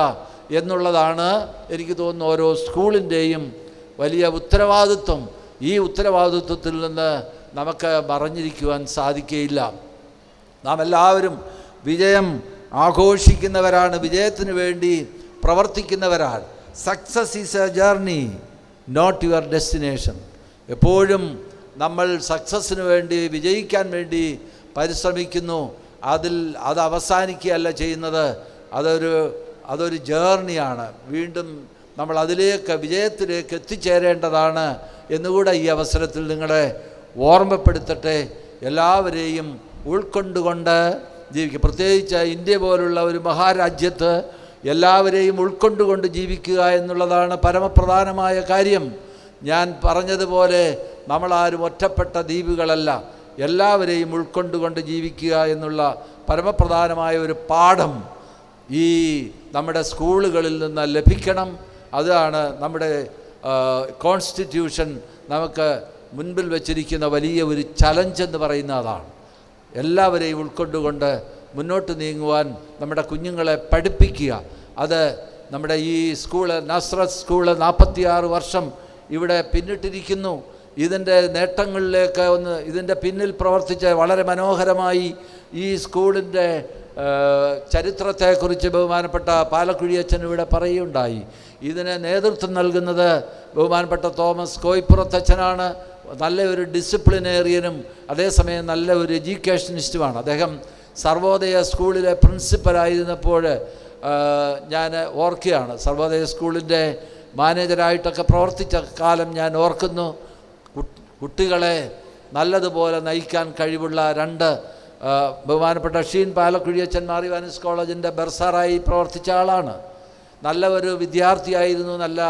S8: എന്നുള്ളതാണ് എനിക്ക് തോന്നുന്നു ഓരോ സ്കൂളിൻ്റെയും വലിയ ഉത്തരവാദിത്വം. ഈ ഉത്തരവാദിത്വത്തിൽ നിന്ന് നമുക്ക് മറഞ്ഞിരിക്കുവാൻ സാധിക്കുകയില്ല. നാം എല്ലാവരും വിജയം ആഘോഷിക്കുന്നവരാണ്, വിജയത്തിന് വേണ്ടി പ്രവർത്തിക്കുന്നവരാണ്. Success is a journey, not your destination. എപ്പോഴും നമ്മൾ സക്സസ്സിന് വേണ്ടി, വിജയിക്കാൻ വേണ്ടി പരിശ്രമിക്കുന്നു. അത് അവസാനിക്കുകയല്ല ചെയ്യുന്നത്, അതൊരു ജേർണിയാണ്. വീണ്ടും നമ്മൾ അതിലേക്ക്, വിജയത്തിലേക്ക് എത്തിച്ചേരേണ്ടതാണ് എന്നുകൂടെ ഈ അവസരത്തിൽ നിങ്ങളെ ഓർമ്മപ്പെടുത്തട്ടെ. എല്ലാവരെയും ഉൾക്കൊണ്ടുകൊണ്ട് ജീവിക്കുക. പ്രത്യേകിച്ച് ഇന്ത്യ പോലുള്ള ഒരു മഹാരാജ്യത്ത് എല്ലാവരെയും ഉൾക്കൊണ്ടുകൊണ്ട് ജീവിക്കുക എന്നുള്ളതാണ് പരമപ്രധാനമായ കാര്യം. ഞാൻ പറഞ്ഞതുപോലെ നമ്മളാരും ഒറ്റപ്പെട്ട ദ്വീപുകളല്ല. എല്ലാവരെയും ഉൾക്കൊണ്ടുകൊണ്ട് ജീവിക്കുക എന്നുള്ള പരമപ്രധാനമായ ഒരു പാഠം ഈ നമ്മുടെ സ്കൂളുകളിൽ നിന്ന് ലഭിക്കണം. അതാണ് നമ്മുടെ കോൺസ്റ്റിറ്റ്യൂഷൻ നമുക്ക് മുൻപിൽ വച്ചിരിക്കുന്ന വലിയ ഒരു ചലഞ്ച് എന്ന് പറയുന്ന അതാണ്. എല്ലാവരെയും ഉൾക്കൊണ്ടുകൊണ്ട് മുന്നോട്ട് നീങ്ങുവാൻ നമ്മുടെ കുഞ്ഞുങ്ങളെ പഠിപ്പിക്കുക. അത് നമ്മുടെ ഈ സ്കൂള്, നസ്രത്ത് സ്കൂള് 46 വർഷം ഇവിടെ പിന്നിട്ടിരിക്കുന്നു. ഇതിൻ്റെ നേട്ടങ്ങളിലേക്ക് ഇതിൻ്റെ പിന്നിൽ പ്രവർത്തിച്ച വളരെ മനോഹരമായി ഈ സ്കൂളിൻ്റെ ചരിത്രത്തെക്കുറിച്ച് ബഹുമാനപ്പെട്ട പാലക്കുഴിയച്ഛൻ ഇവിടെ പറയുകയുണ്ടായി. ഇതിന് നേതൃത്വം നൽകുന്നത് ബഹുമാനപ്പെട്ട തോമസ് കോയിപ്പുറത്തച്ഛനാണ്. നല്ലൊരു ഡിസിപ്ലിനേറിയനും അതേസമയം നല്ല ഒരു എഡ്യൂക്കേഷനിസ്റ്റുമാണ്. അദ്ദേഹം സർവോദയ സ്കൂളിലെ പ്രിൻസിപ്പലായിരുന്നപ്പോൾ ഞാൻ ഓർക്കുകയാണ്. സർവോദയ സ്കൂളിൻ്റെ മാനേജരായിട്ടൊക്കെ പ്രവർത്തിച്ച കാലം ഞാൻ ഓർക്കുന്നു. കുട്ടികളെ നല്ലതുപോലെ നയിക്കാൻ കഴിവുള്ള 2 ബഹുമാനപ്പെട്ട ഷീൻ പാലക്കുഴിയച്ഛൻ മാർ ഇവാനിയോസ് കോളേജിൻ്റെ ബർസാറായി പ്രവർത്തിച്ച ആളാണ്. നല്ല ഒരു വിദ്യാർത്ഥിയായിരുന്നു, നല്ല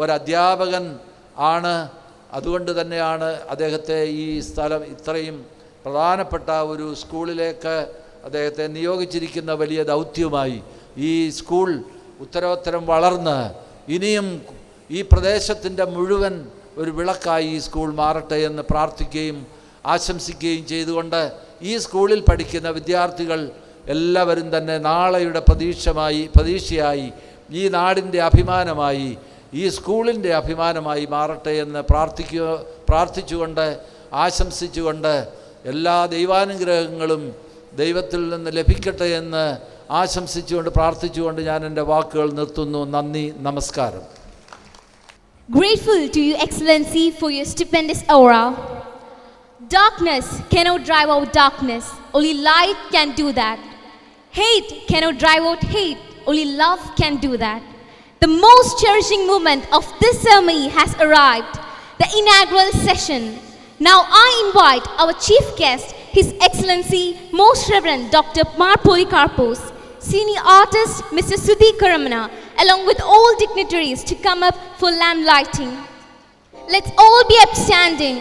S8: ഒരു അധ്യാപകൻ ആണ്. അതുകൊണ്ട് തന്നെയാണ് അദ്ദേഹത്തെ ഈ സ്ഥലം ഇത്രയും പ്രധാനപ്പെട്ട ഒരു സ്കൂളിലേക്ക് അദ്ദേഹത്തെ നിയോഗിച്ചിരിക്കുന്ന വലിയ ദൗത്യവുമായി. ഈ സ്കൂൾ ഉത്തരോത്തരം വളർന്ന് ഇനിയും ഈ പ്രദേശത്തിൻ്റെ മുഴുവൻ ഒരു വിളക്കായി ഈ സ്കൂൾ മാറട്ടെ എന്ന് പ്രാർത്ഥിക്കുകയും ആശംസിക്കുകയും ചെയ്തുകൊണ്ട് ഈ സ്കൂളിൽ പഠിക്കുന്ന വിദ്യാർത്ഥികൾ എല്ലാവരും തന്നെ നാളെയുടെ പ്രതീക്ഷയായി ഈ നാടിൻ്റെ അഭിമാനമായി, ഈ സ്കൂളിൻ്റെ അഭിമാനമായി മാറട്ടെ എന്ന് പ്രാർത്ഥിച്ചുകൊണ്ട് ആശംസിച്ചുകൊണ്ട് എല്ലാ ദൈവാനുഗ്രഹങ്ങളും ദൈവത്തിൽ നിന്ന് ലഭിക്കട്ടെ എന്ന് ആശംസിച്ചുകൊണ്ട് പ്രാർത്ഥിച്ചുകൊണ്ട് ഞാൻ എൻ്റെ വാക്കുകൾ നിർത്തുന്നു. നന്ദി, നമസ്കാരം.
S2: Grateful to you, Excellency, for your stupendous aura. Darkness cannot drive out darkness, only light can do that. Hate cannot drive out hate, only love can do that. The most cherishing moment of this ceremony has arrived, the inaugural session. Now I invite our chief guest, His Excellency Most Reverend Dr. Mar Polycarpos, senior artist Mr. Sudhi Karamana, along with all dignitaries to come up for lamp lighting. Let's all be upstanding.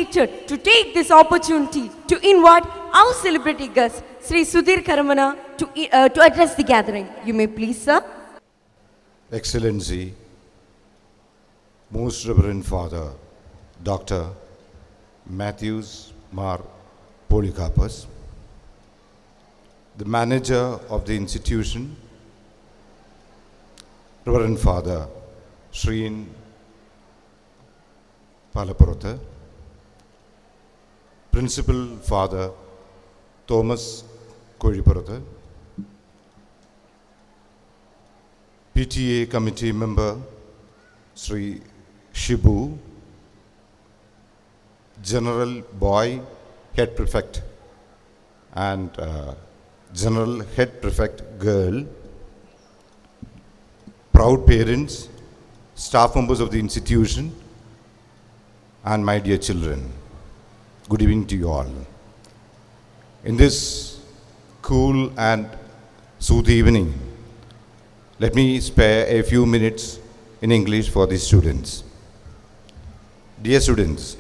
S1: delighted to take this opportunity to invite our celebrity guest, Sri Sudhir Karamana, to address the gathering. You may please, sir.
S9: Excellency, Most Reverend Father, Dr. Matthews Mar Polycarpus, the manager of the institution, Reverend Father Shreen Palapurutha, Principal Father Thomas Kozhipurutha, PTA Committee Member Sri Shibu, General Boy Head Prefect and General Head Prefect Girl, proud parents, staff members of the institution, and my dear children. Good evening to you all. In this cool and soothing evening, let me spare a few minutes in English for the students. Dear students,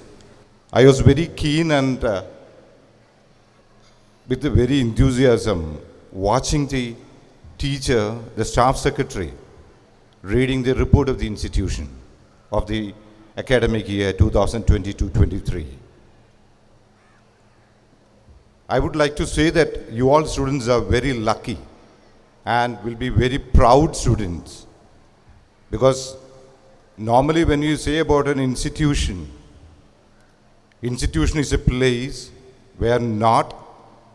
S9: I was very keen and with a very enthusiasm watching the teacher, the staff secretary, reading the report of the institution of the academic year 2022-23. I would like to say that you all students are very lucky and will be very proud students, because normally when you say about an institution is a place where not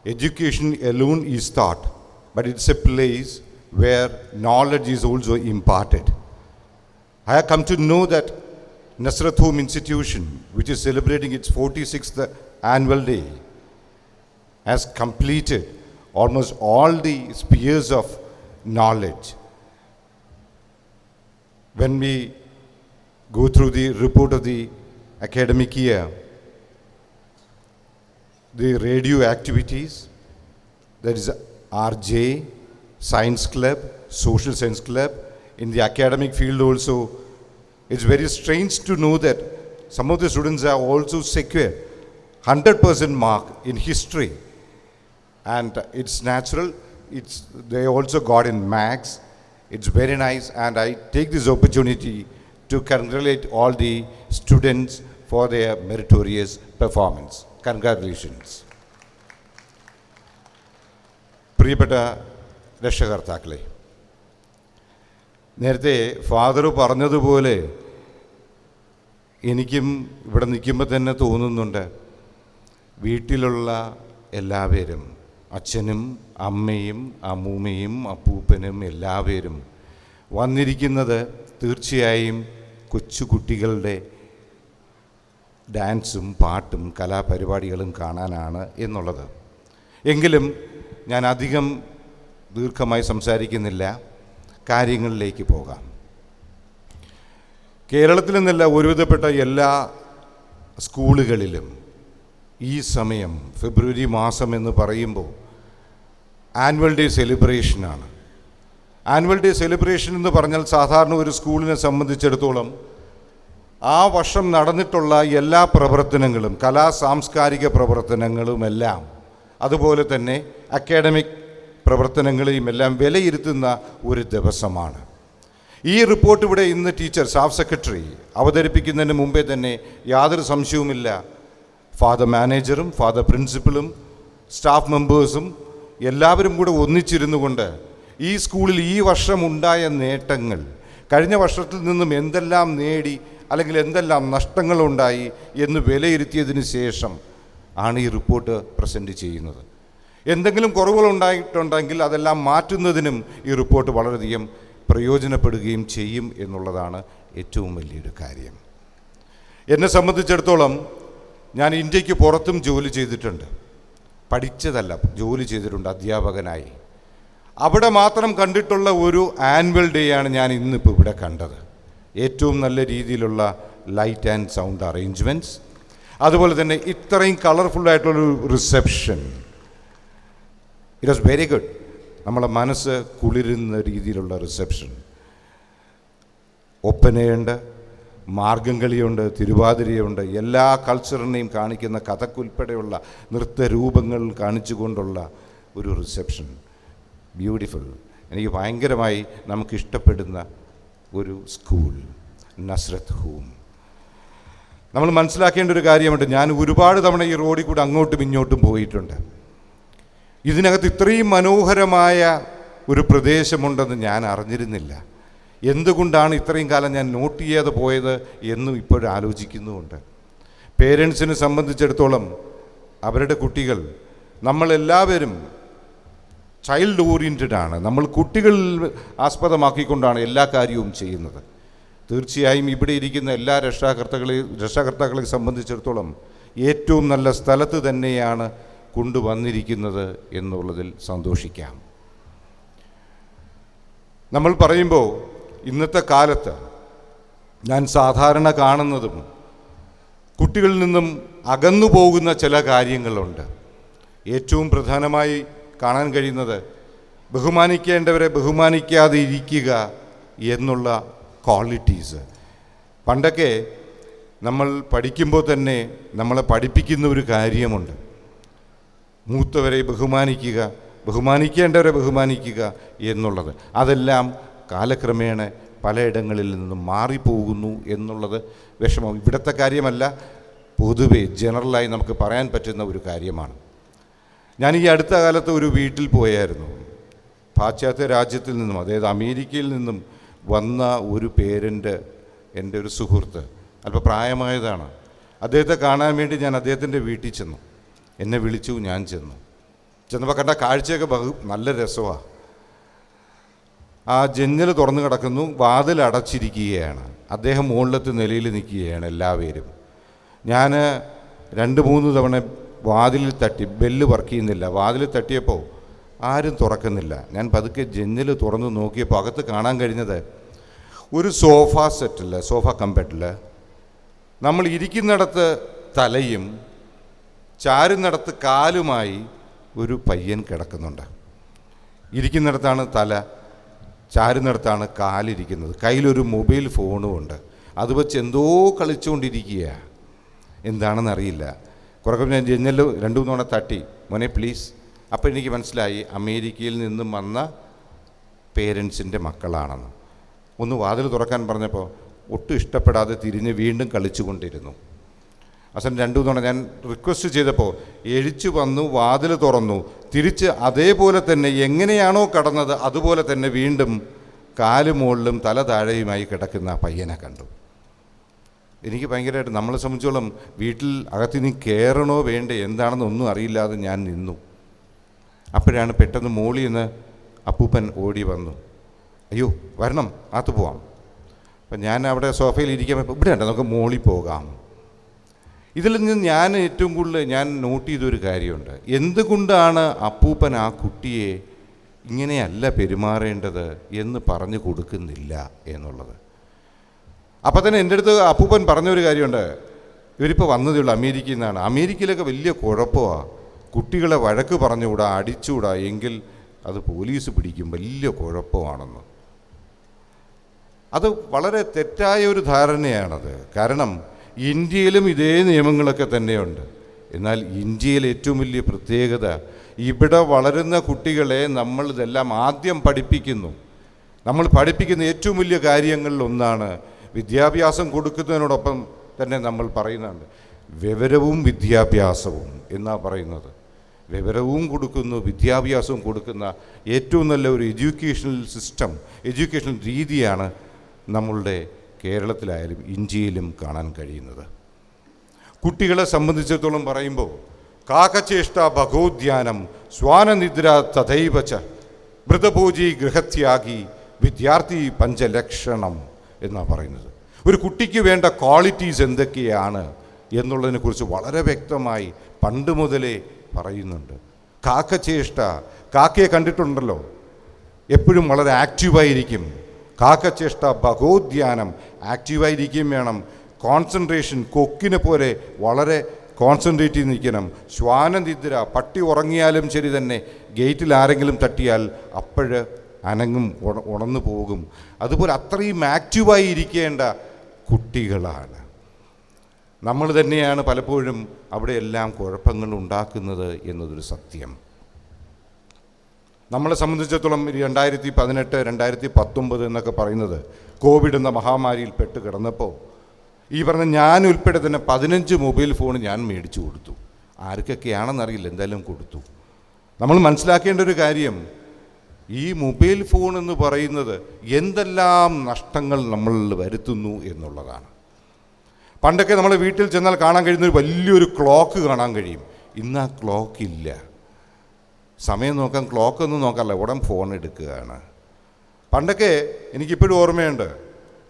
S9: education alone is taught, but it's a place where knowledge is also imparted. I have come to know that Nasrat Home Institution, which is celebrating its 46th annual day, has completed almost all the spheres of knowledge. When we go through the report of the academic year, the radio activities, there is RJ, Science Club, Social Science Club. In the academic field also, it's very strange to know that some of the students have also secured 100% mark in history. And it's natural, they also got in maths. It's very nice, and I take this opportunity to congratulate all the students for their meritorious performance. Congratulations. പ്രിയപ്പെട്ട രക്ഷകർത്താക്കളെ, നേരത്തെ father പറഞ്ഞതുപോലെ എനിക്കും ഇവിടെ നിൽക്കുമ്പോൾ തന്നെ തോന്നുന്നുണ്ട്, വീട്ടിലുള്ള എല്ലാവരും, അച്ഛനും അമ്മയും അമ്മൂമ്മയും അപ്പൂപ്പനും എല്ലാവരും വന്നിരിക്കുന്നത് തീർച്ചയായും കൊച്ചുകുട്ടികളുടെ ഡാൻസും പാട്ടും കലാപരിപാടികളും കാണാനാണ് എന്നുള്ളത്. എങ്കിലും ഞാൻ അധികം ദീർഘമായി സംസാരിക്കുന്നില്ല, കാര്യങ്ങളിലേക്ക് പോകാം. കേരളത്തിൽ നിന്നല്ല, ഒരുവിധപ്പെട്ട എല്ലാ സ്കൂളുകളിലും ഈ സമയം ഫെബ്രുവരി മാസം എന്ന് പറയുമ്പോൾ ആനുവൽ ഡേ സെലിബ്രേഷനാണ്. ആനുവൽ ഡേ സെലിബ്രേഷൻ എന്ന് പറഞ്ഞാൽ സാധാരണ ഒരു സ്കൂളിനെ സംബന്ധിച്ചിടത്തോളം ആ വർഷം നടന്നിട്ടുള്ള എല്ലാ പ്രവർത്തനങ്ങളും, കലാ സാംസ്കാരിക പ്രവർത്തനങ്ങളുമെല്ലാം, അതുപോലെ തന്നെ അക്കാഡമിക് പ്രവർത്തനങ്ങളെയും എല്ലാം വിലയിരുത്തുന്ന ഒരു ദിവസമാണ്. ഈ റിപ്പോർട്ട് ഇവിടെ ഇന്ന് ടീച്ചർ, സ്റ്റാഫ് സെക്രട്ടറി അവതരിപ്പിക്കുന്നതിന് മുമ്പേ തന്നെ യാതൊരു സംശയവുമില്ല, ഫാദർ മാനേജറും ഫാദർ പ്രിൻസിപ്പലും സ്റ്റാഫ് മെമ്പേഴ്സും എല്ലാവരും കൂടെ ഒന്നിച്ചിരുന്നു കൊണ്ട് ഈ സ്കൂളിൽ ഈ വർഷം ഉണ്ടായ നേട്ടങ്ങൾ, കഴിഞ്ഞ വർഷത്തിൽ നിന്നും എന്തെല്ലാം നേടി അല്ലെങ്കിൽ എന്തെല്ലാം നഷ്ടങ്ങളുണ്ടായി എന്ന് വിലയിരുത്തിയതിന് ശേഷം ആണ് ഈ റിപ്പോർട്ട് പ്രസൻറ്റ് ചെയ്യുന്നത്. എന്തെങ്കിലും കുറവുകളുണ്ടായിട്ടുണ്ടെങ്കിൽ അതെല്ലാം മാറ്റുന്നതിനും ഈ റിപ്പോർട്ട് വളരെയധികം പ്രയോജനപ്പെടുകയും ചെയ്യും എന്നുള്ളതാണ് ഏറ്റവും വലിയൊരു കാര്യം. എന്നെ സംബന്ധിച്ചിടത്തോളം ഞാൻ ഇന്ത്യക്ക് പുറത്തും ജോലി ചെയ്തിട്ടുണ്ട്, പഠിച്ചതല്ല, ജോലി ചെയ്തിട്ടുണ്ട് അധ്യാപകനായി. അവിടെ മാത്രം കണ്ടിട്ടുള്ള ഒരു ആനുവൽ ഡേ ആണ് ഞാൻ ഇന്നിപ്പോൾ ഇവിടെ കണ്ടത്. ഏറ്റവും നല്ല രീതിയിലുള്ള ലൈറ്റ് ആൻഡ് സൗണ്ട് അറേഞ്ച്മെൻറ്റ്സ്, അതുപോലെ തന്നെ ഇത്രയും കളർഫുള്ളായിട്ടുള്ളൊരു reception. It was very good. നമ്മളെ മനസ്സ് കുളിരുന്ന രീതിയിലുള്ള റിസപ്ഷൻ. ഒപ്പനയുണ്ട്, മാർഗംകളിയുണ്ട്, തിരുവാതിരയുണ്ട്, എല്ലാ കൾച്ചറിനെയും കാണിക്കുന്ന കഥക്കുൾപ്പെടെയുള്ള നൃത്തരൂപങ്ങൾ കാണിച്ചുകൊണ്ടുള്ള ഒരു റിസപ്ഷൻ. ബ്യൂട്ടിഫുൾ. എനിക്ക് ഭയങ്കരമായി നമുക്കിഷ്ടപ്പെടുന്ന ഒരു സ്കൂൾ, നസ്രത്ത് ഹോം. നമ്മൾ മനസ്സിലാക്കേണ്ട ഒരു കാര്യമുണ്ട്. ഞാൻ ഒരുപാട് തവണ ഈ റോഡിൽ കൂടെ അങ്ങോട്ടും ഇങ്ങോട്ടും പോയിട്ടുണ്ട്. ഇതിനകത്ത് ഇത്രയും മനോഹരമായ ഒരു പ്രദേശമുണ്ടെന്ന് ഞാൻ അറിഞ്ഞിരുന്നില്ല. എന്തുകൊണ്ടാണ് ഇത്രയും കാലം ഞാൻ നോട്ട് ചെയ്യാതെ പോയത് എന്നും ഇപ്പോഴും ആലോചിക്കുന്നുമുണ്ട്. പേരൻസിനെ സംബന്ധിച്ചിടത്തോളം അവരുടെ കുട്ടികൾ, നമ്മളെല്ലാവരും ചൈൽഡ് ഓറിയൻറ്റഡ് ആണ്. നമ്മൾ കുട്ടികൾ ആസ്പദമാക്കിക്കൊണ്ടാണ് എല്ലാ കാര്യവും ചെയ്യുന്നത്. തീർച്ചയായും ഇവിടെ ഇരിക്കുന്ന എല്ലാ രക്ഷാകർത്താക്കളെ സംബന്ധിച്ചിടത്തോളം ഏറ്റവും നല്ല സ്ഥലത്ത് തന്നെയാണ് കൊണ്ടുവന്നിരിക്കുന്നത് എന്നുള്ളതിൽ സന്തോഷിക്കാം. നമ്മൾ പറയുമ്പോൾ ഇന്നത്തെ കാലത്ത് ഞാൻ സാധാരണ കാണുന്നതും കുട്ടികളിൽ നിന്നും അകന്നു പോകുന്ന ചില കാര്യങ്ങളുണ്ട്. ഏറ്റവും പ്രധാനമായി കാണാൻ കഴിയുന്നത് ബഹുമാനിക്കേണ്ടവരെ ബഹുമാനിക്കാതെ ഇരിക്കുക എന്നുള്ള ക്വാളിറ്റീസ്. പണ്ടൊക്കെ നമ്മൾ പഠിക്കുമ്പോൾ തന്നെ നമ്മളെ പഠിപ്പിക്കുന്ന ഒരു കാര്യമുണ്ട്. മൂത്തവരെ ബഹുമാനിക്കുക, ബഹുമാനിക്കേണ്ടവരെ ബഹുമാനിക്കുക എന്നുള്ളത്. അതെല്ലാം കാലക്രമേണ പലയിടങ്ങളിൽ നിന്നും മാറിപ്പോകുന്നു എന്നുള്ളത് വിഷമം. ഇവിടുത്തെ കാര്യമല്ല, പൊതുവെ ജനറലായി നമുക്ക് പറയാൻ പറ്റുന്ന ഒരു കാര്യമാണ്. ഞാൻ ഈ അടുത്ത കാലത്ത് ഒരു വീട്ടിൽ പോയായിരുന്നു. പാശ്ചാത്യ രാജ്യത്തിൽ നിന്നും, അതായത് അമേരിക്കയിൽ നിന്നും വന്ന ഒരു പേരൻ്റ്, എൻ്റെ ഒരു സുഹൃത്ത്, അല്പം പ്രായമായതാണ്. അദ്ദേഹത്തെ കാണാൻ വേണ്ടി ഞാൻ അദ്ദേഹത്തിൻ്റെ വീട്ടിൽ ചെന്നു. എന്നെ വിളിച്ചു, ഞാൻ ചെന്നപ്പോൾ കണ്ട കാഴ്ചയൊക്കെ നല്ല രസമാണ്. ആ ജന്നൽ തുറന്നു കിടക്കുന്നു, വാതിൽ അടച്ചിരിക്കുകയാണ്. അദ്ദേഹം മുകളിലത്തെ നിലയിൽ നിൽക്കുകയാണ്. എല്ലാവരും ഞാൻ 2-3 തവണ വാതിലിൽ തട്ടി, ബെല്ല് വർക്ക് ചെയ്യുന്നില്ല. വാതിൽ തട്ടിയപ്പോൾ ആരും തുറക്കുന്നില്ല. ഞാൻ പതുക്കെ ജന്നൽ തുറന്നു നോക്കിയപ്പോൾ അകത്ത് കാണാൻ കഴിഞ്ഞത് ഒരു സോഫ സെറ്റിൽ, സോഫ കമ്പറ്റിൽ നമ്മൾ ഇരിക്കുന്നിടത്ത് തലയും ചാരുന്നിടത്ത് കാലുമായി ഒരു പയ്യൻ കിടക്കുന്നുണ്ട്. ഇരിക്കുന്നിടത്താണ് തല, ചാരുന്നിടത്താണ് കാലിരിക്കുന്നത്. കയ്യിലൊരു മൊബൈൽ ഫോണും ഉണ്ട്. അത് വെച്ച് എന്തോ കളിച്ചുകൊണ്ടിരിക്കുക. എന്താണെന്നറിയില്ല. കുറേ ഞാൻ ജനലിൽ 2-3 തവണ തട്ടി, മോനെ പ്ലീസ്. അപ്പോൾ എനിക്ക് മനസ്സിലായി അമേരിക്കയിൽ നിന്നും വന്ന പേരൻസിൻ്റെ മക്കളാണെന്ന്. ഒന്ന് വാതിൽ തുറക്കാൻ പറഞ്ഞപ്പോൾ ഒട്ടും ഇഷ്ടപ്പെടാതെ തിരിഞ്ഞ് വീണ്ടും കളിച്ചുകൊണ്ടിരുന്നു. അവസാനം 2 തവണ ഞാൻ റിക്വസ്റ്റ് ചെയ്തപ്പോൾ എഴിച്ചു വന്നു, വാതിൽ തുറന്നു, തിരിച്ച് അതേപോലെ തന്നെ എങ്ങനെയാണോ കടന്നത് അതുപോലെ തന്നെ വീണ്ടും കാല് മുകളിലും തല താഴെയുമായി കിടക്കുന്ന ആ പയ്യനെ കണ്ടു. എനിക്ക് ഭയങ്കരമായിട്ട്, നമ്മളെ സംബന്ധിച്ചോളം വീട്ടിൽ അകത്തുനിന്ന് കയറണോ വേണ്ടേ എന്താണെന്ന് ഒന്നും അറിയില്ലാതെ ഞാൻ നിന്നു. അപ്പോഴാണ് പെട്ടെന്ന് മോളിൽ നിന്ന് അപ്പൂപ്പൻ ഓടി വന്നു. അയ്യോ വരണം, അകത്ത് പോവാം. അപ്പം ഞാൻ അവിടെ സോഫയിൽ ഇരിക്കാൻ, ഇവിടെ ഉണ്ട്, നമുക്ക് മോളിൽ പോകാം. ഇതിൽ നിന്ന് ഞാൻ ഏറ്റവും കൂടുതൽ ഞാൻ നോട്ട് ചെയ്തൊരു കാര്യമുണ്ട്. എന്തുകൊണ്ടാണ് അപ്പൂപ്പൻ ആ കുട്ടിയെ ഇങ്ങനെയല്ല പെരുമാറേണ്ടത് എന്ന് പറഞ്ഞു കൊടുക്കുന്നില്ല എന്നുള്ളത്. അപ്പം തന്നെ എൻ്റെ അടുത്ത് അപ്പൂപ്പൻ പറഞ്ഞൊരു കാര്യമുണ്ട്. ഇവരിപ്പോൾ വന്നതേ ഉള്ളൂ, അമേരിക്കയിൽ നിന്നാണ്. അമേരിക്കയിലൊക്കെ വലിയ കുഴപ്പമാണ്. കുട്ടികളെ വഴക്ക് പറഞ്ഞുകൂടാ, അടിച്ചുകൂടാ, എങ്കിൽ അത് പോലീസ് പിടിക്കും, വലിയ കുഴപ്പമാണെന്ന്. അത് വളരെ തെറ്റായ ഒരു ധാരണയാണത്. കാരണം ഇന്ത്യയിലും ഇതേ നിയമങ്ങളൊക്കെ തന്നെയുണ്ട്. എന്നാൽ ഇന്ത്യയിലെ ഏറ്റവും വലിയ പ്രത്യേകത, ഇവിടെ വളരുന്ന കുട്ടികളെ നമ്മൾ ഇതെല്ലാം ആദ്യം പഠിപ്പിക്കുന്നു. നമ്മൾ പഠിപ്പിക്കുന്ന ഏറ്റവും വലിയ കാര്യങ്ങളിലൊന്നാണ് വിദ്യാഭ്യാസം കൊടുക്കുന്നതിനോടൊപ്പം തന്നെ നമ്മൾ പറയുന്നുണ്ട് വിവരവും വിദ്യാഭ്യാസവും എന്നാണ് പറയുന്നത്. വിവരവും കൊടുക്കുന്നു, വിദ്യാഭ്യാസവും കൊടുക്കുന്ന ഏറ്റവും നല്ല ഒരു എഡ്യൂക്കേഷണൽ സിസ്റ്റം, എഡ്യൂക്കേഷണൽ രീതിയാണ് നമ്മളുടെ കേരളത്തിലായാലും ഇന്ത്യയിലും കാണാൻ കഴിയുന്നത്. കുട്ടികളെ സംബന്ധിച്ചിടത്തോളം പറയുമ്പോൾ കാകചേഷ്ട ഭഗോദ്യാനം സ്വാനനിദ്ര തഥൈവച മൃതഭോജി ഗൃഹത്യാഗി വിദ്യാർത്ഥി പഞ്ചലക്ഷണം എന്നാണ് പറയുന്നത്. ഒരു കുട്ടിക്ക് വേണ്ട ക്വാളിറ്റീസ് എന്തൊക്കെയാണ് എന്നുള്ളതിനെക്കുറിച്ച് വളരെ വ്യക്തമായി പണ്ട് മുതലേ പറയുന്നുണ്ട്. കാക്കചേഷ്ട, കാക്കയെ കണ്ടിട്ടുണ്ടല്ലോ, എപ്പോഴും വളരെ ആക്റ്റീവായിരിക്കും. കാക്കചേഷ്ട ഭഗോദ്യാനം, ആക്റ്റീവായിരിക്കുകയും വേണം. കോൺസെൻട്രേഷൻ, കൊക്കിനെ പോലെ വളരെ കോൺസെൻട്രേറ്റ് ചെയ്ത് നിൽക്കണം. ശ്വാനനിദ്ര, പട്ടി ഉറങ്ങിയാലും ശരി തന്നെ ഗേറ്റിൽ ആരെങ്കിലും തട്ടിയാൽ അപ്പോഴ് അനങ്ങും, ഉണർന്നു പോകും. അതുപോലെ അത്രയും ആക്റ്റീവായി ഇരിക്കേണ്ട കുട്ടികളാണ്. നമ്മൾ തന്നെയാണ് പലപ്പോഴും അവിടെയെല്ലാം കുഴപ്പങ്ങൾ ഉണ്ടാക്കുന്നത് എന്നതൊരു സത്യം. നമ്മളെ സംബന്ധിച്ചിടത്തോളം 2018, 2019 എന്നൊക്കെ പറയുന്നത് കോവിഡ് എന്ന മഹാമാരിയിൽ പെട്ട് കിടന്നപ്പോൾ ഈ പറഞ്ഞ ഞാൻ ഉൾപ്പെടെ തന്നെ 15 മൊബൈൽ ഫോൺ ഞാൻ മേടിച്ചു കൊടുത്തു. ആർക്കൊക്കെയാണെന്നറിയില്ല, എന്തായാലും കൊടുത്തു. നമ്മൾ മനസ്സിലാക്കേണ്ട ഒരു കാര്യം, ഈ മൊബൈൽ ഫോൺ എന്ന് പറയുന്നത് എന്തെല്ലാം നഷ്ടങ്ങൾ നമ്മൾ വരുത്തുന്നു എന്നുള്ളതാണ്. പണ്ടൊക്കെ നമ്മൾ വീട്ടിൽ ചെന്നാൽ കാണാൻ കഴിയുന്ന ഒരു വലിയൊരു ക്ലോക്ക് കാണാൻ കഴിയും. ഇന്ന് ആ ക്ലോക്കില്ല. സമയം നോക്കാൻ ക്ലോക്കൊന്നും നോക്കാറില്ല, ഉടൻ ഫോൺ എടുക്കുകയാണ്. പണ്ടൊക്കെ എനിക്കിപ്പോഴും ഓർമ്മയുണ്ട്,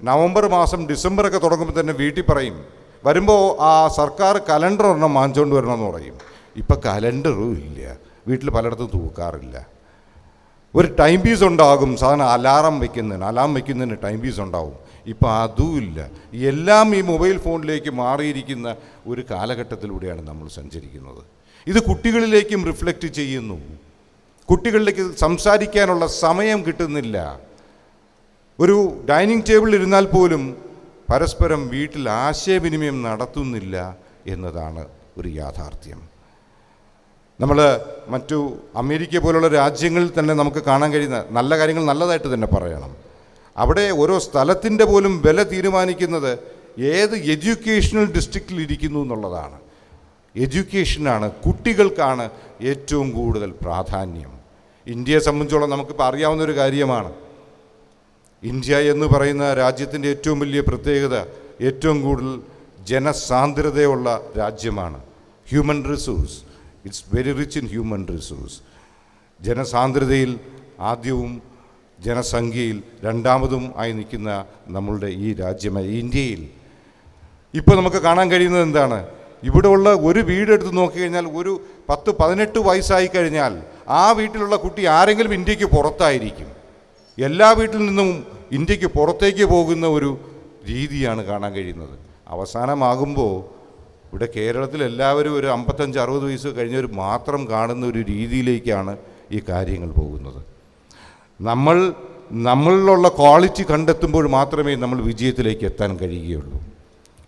S9: നവംബർ മാസം ഡിസംബറൊക്കെ തുടങ്ങുമ്പോൾ തന്നെ വീട്ടിൽ പറയും, വരുമ്പോൾ ആ സർക്കാർ കലണ്ടർ ഒരെണ്ണം വാങ്ങിച്ചുകൊണ്ട് വരണമെന്ന് പറയും. ഇപ്പം കലണ്ടറും ഇല്ല, വീട്ടിൽ പലയിടത്തും തൂക്കാറില്ല. ഒരു ടൈം പീസ് ഉണ്ടാകും, സാധാരണ അലാം വയ്ക്കുന്നതിന് ടൈം പീസ് ഉണ്ടാവും. ഇപ്പം അതുമില്ല. എല്ലാം ഈ മൊബൈൽ ഫോണിലേക്ക് മാറിയിരിക്കുന്ന ഒരു കാലഘട്ടത്തിലൂടെയാണ് നമ്മൾ സഞ്ചരിക്കുന്നത്. ഇത് കുട്ടികളിലേക്കും റിഫ്ലക്റ്റ് ചെയ്യുന്നു. കുട്ടികളിലേക്ക് സംസാരിക്കാനുള്ള സമയം കിട്ടുന്നില്ല. ഒരു ഡൈനിങ് ടേബിളിൽ ഇരുന്നാൽ പോലും പരസ്പരം വീട്ടിൽ ആശയവിനിമയം നടത്തുന്നില്ല എന്നതാണ് ഒരു യാഥാർത്ഥ്യം. നമ്മൾ മറ്റു അമേരിക്ക പോലുള്ള രാജ്യങ്ങളിൽ തന്നെ നമുക്ക് കാണാൻ കഴിയുന്ന നല്ല കാര്യങ്ങൾ നല്ലതായിട്ട് തന്നെ പറയണം. അവിടെ ഓരോ സ്ഥലത്തിൻ്റെ പോലും വില തീരുമാനിക്കുന്നത് ഏത് എഡ്യൂക്കേഷണൽ ഡിസ്ട്രിക്റ്റിൽ ഇരിക്കുന്നു എന്നുള്ളതാണ്. എഡ്യൂക്കേഷനാണ്, കുട്ടികൾക്കാണ് ഏറ്റവും കൂടുതൽ പ്രാധാന്യം. ഇന്ത്യയെ സംബന്ധിച്ചോളം നമുക്കിപ്പോൾ അറിയാവുന്നൊരു കാര്യമാണ്, ഇന്ത്യ എന്ന് പറയുന്ന രാജ്യത്തിൻ്റെ ഏറ്റവും വലിയ പ്രത്യേകത ഏറ്റവും കൂടുതൽ ജനസാന്ദ്രതയുള്ള രാജ്യമാണ്. Human resource, it's very rich in human resource. ജനസാന്ദ്രതയിൽ ആദ്യവും ജനസംഖ്യയിൽ രണ്ടാമതും ആയി നിൽക്കുന്ന നമ്മളുടെ ഈ രാജ്യമായ ഇന്ത്യയിൽ ഇപ്പോൾ നമുക്ക് കാണാൻ കഴിയുന്നത് എന്താണ്? ഇവിടെ ഉള്ള ഒരു വീടെടുത്ത് നോക്കിക്കഴിഞ്ഞാൽ ഒരു 10-18 വയസ്സായി കഴിഞ്ഞാൽ ആ വീട്ടിലുള്ള കുട്ടി ആരെങ്കിലും ഇന്ത്യക്ക് പുറത്തായിരിക്കും. എല്ലാ വീട്ടിൽ നിന്നും ഇന്ത്യക്ക് പുറത്തേക്ക് പോകുന്ന ഒരു രീതിയാണ് കാണാൻ കഴിയുന്നത്. അവസാനമാകുമ്പോൾ ഇവിടെ കേരളത്തിൽ എല്ലാവരും ഒരു 55-60 വയസ്സ് കഴിഞ്ഞവർ മാത്രം കാണുന്ന ഒരു രീതിയിലേക്കാണ് ഈ കാര്യങ്ങൾ പോകുന്നത്. നമ്മളിലുള്ള ക്വാളിറ്റി കണ്ടെത്തുമ്പോൾ മാത്രമേ നമ്മൾ വിജയത്തിലേക്ക് എത്താൻ കഴിയുകയുള്ളൂ.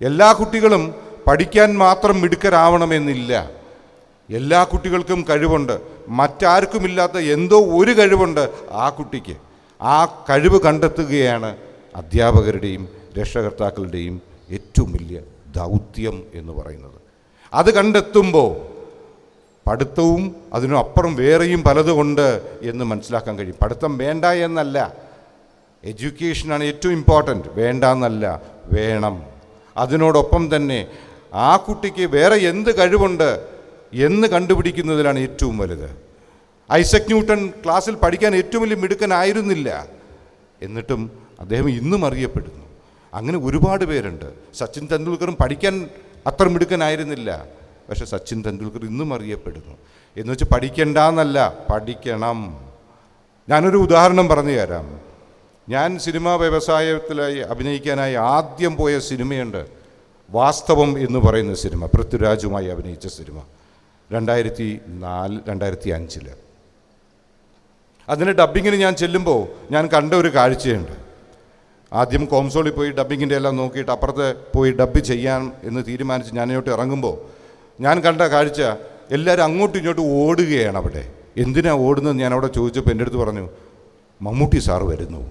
S9: എല്ലാ കുട്ടികളും പഠിക്കാൻ മാത്രം മിടുക്കരാവണമെന്നില്ല. എല്ലാ കുട്ടികൾക്കും കഴിവുണ്ട്. മറ്റാർക്കുമില്ലാത്ത എന്തോ ഒരു കഴിവുണ്ട് ആ കുട്ടിക്ക്. ആ കഴിവ് കണ്ടെത്തുകയാണ് അധ്യാപകരുടെയും രക്ഷകർത്താക്കളുടെയും ഏറ്റവും വലിയ ദൗത്യം എന്ന് പറയുന്നത്. അത് കണ്ടെത്തുമ്പോൾ പഠിത്തവും അതിനും അപ്പുറം വേറെയും പലതുകൊണ്ട് എന്ന് മനസ്സിലാക്കാൻ കഴിയും. പഠിത്തം വേണ്ട എന്നല്ല, എഡ്യൂക്കേഷനാണ് ഏറ്റവും ഇമ്പോർട്ടൻറ്റ്. വേണ്ട എന്നല്ല, വേണം. അതിനോടൊപ്പം തന്നെ ആ കുട്ടിക്ക് വേറെ എന്ത് കഴിവുണ്ട് എന്ന് കണ്ടുപിടിക്കുന്നതിലാണ് ഏറ്റവും വലുത്. ഐസക് ന്യൂട്ടൺ ക്ലാസ്സിൽ പഠിക്കാൻ ഏറ്റവും വലിയ മിടുക്കനായിരുന്നില്ല, എന്നിട്ടും അദ്ദേഹം ഇന്നും അറിയപ്പെടുന്നു. അങ്ങനെ ഒരുപാട് പേരുണ്ട്. സച്ചിൻ തെണ്ടുൽക്കറും പഠിക്കാൻ അത്ര മിടുക്കനായിരുന്നില്ല, പക്ഷെ സച്ചിൻ തെണ്ടുൽക്കർ ഇന്നും അറിയപ്പെടുന്നു. എന്ന് വെച്ച് പഠിക്കണ്ടെന്നല്ല, പഠിക്കണം. ഞാനൊരു ഉദാഹരണം പറഞ്ഞു തരാം. ഞാൻ സിനിമാ വ്യവസായത്തിലായി അഭിനയിക്കാനായി ആദ്യം പോയ സിനിമയുണ്ട്, വാസ്തവം എന്ന് പറയുന്ന സിനിമ. പൃഥ്വിരാജുമായി അഭിനയിച്ച സിനിമ 2004-2005. അതിന് ഡബ്ബിങ്ങിന് ഞാൻ ചെല്ലുമ്പോൾ ഞാൻ കണ്ട ഒരു കാഴ്ചയുണ്ട്. ആദ്യം കോംസോളിൽ പോയി ഡബ്ബിങ്ങിൻ്റെ എല്ലാം നോക്കിയിട്ട് അപ്പുറത്ത് പോയി ഡബ്ബ് ചെയ്യാൻ എന്ന് തീരുമാനിച്ച് ഞാൻ ഇങ്ങോട്ട് ഇറങ്ങുമ്പോൾ ഞാൻ കണ്ട കാഴ്ച, എല്ലാവരും അങ്ങോട്ടും ഇങ്ങോട്ടും ഓടുകയാണ്. അവിടെ എന്തിനാണ് ഓടുന്നത് ഞാൻ അവിടെ ചോദിച്ചപ്പോൾ എൻ്റെ അടുത്ത് പറഞ്ഞു, മമ്മൂട്ടി സാർ വരുന്നു.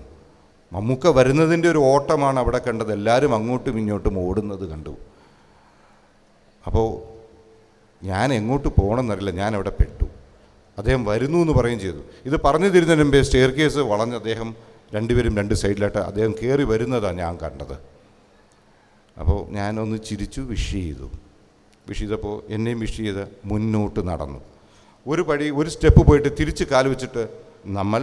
S9: മമ്മൂക്ക വരുന്നതിൻ്റെ ഒരു ഓട്ടമാണ് അവിടെ കണ്ടത്. എല്ലാവരും അങ്ങോട്ടും ഇങ്ങോട്ടും ഓടുന്നത് കണ്ടു. അപ്പോൾ ഞാൻ എങ്ങോട്ട് പോകണമെന്നറിയില്ല, ഞാൻ അവിടെ പെട്ടു. അദ്ദേഹം വരുന്നു എന്ന് പറയുകയും ചെയ്തു. ഇത് പറഞ്ഞു തരുന്നതിന് മുമ്പേ സ്റ്റെയർ കേസ് വളഞ്ഞ് അദ്ദേഹം രണ്ടുപേരും രണ്ട് സൈഡിലായിട്ട് അദ്ദേഹം കയറി വരുന്നതാണ് ഞാൻ കണ്ടത്. അപ്പോൾ ഞാനൊന്ന് ചിരിച്ചു, വിഷ് ചെയ്തു. വിഷ് ചെയ്തപ്പോൾ എന്നെയും വിഷ് ചെയ്ത് മുന്നോട്ട് നടന്നു. ഒരു സ്റ്റെപ്പ് പോയിട്ട് തിരിച്ച് കാല് വെച്ചിട്ട് നമ്മൾ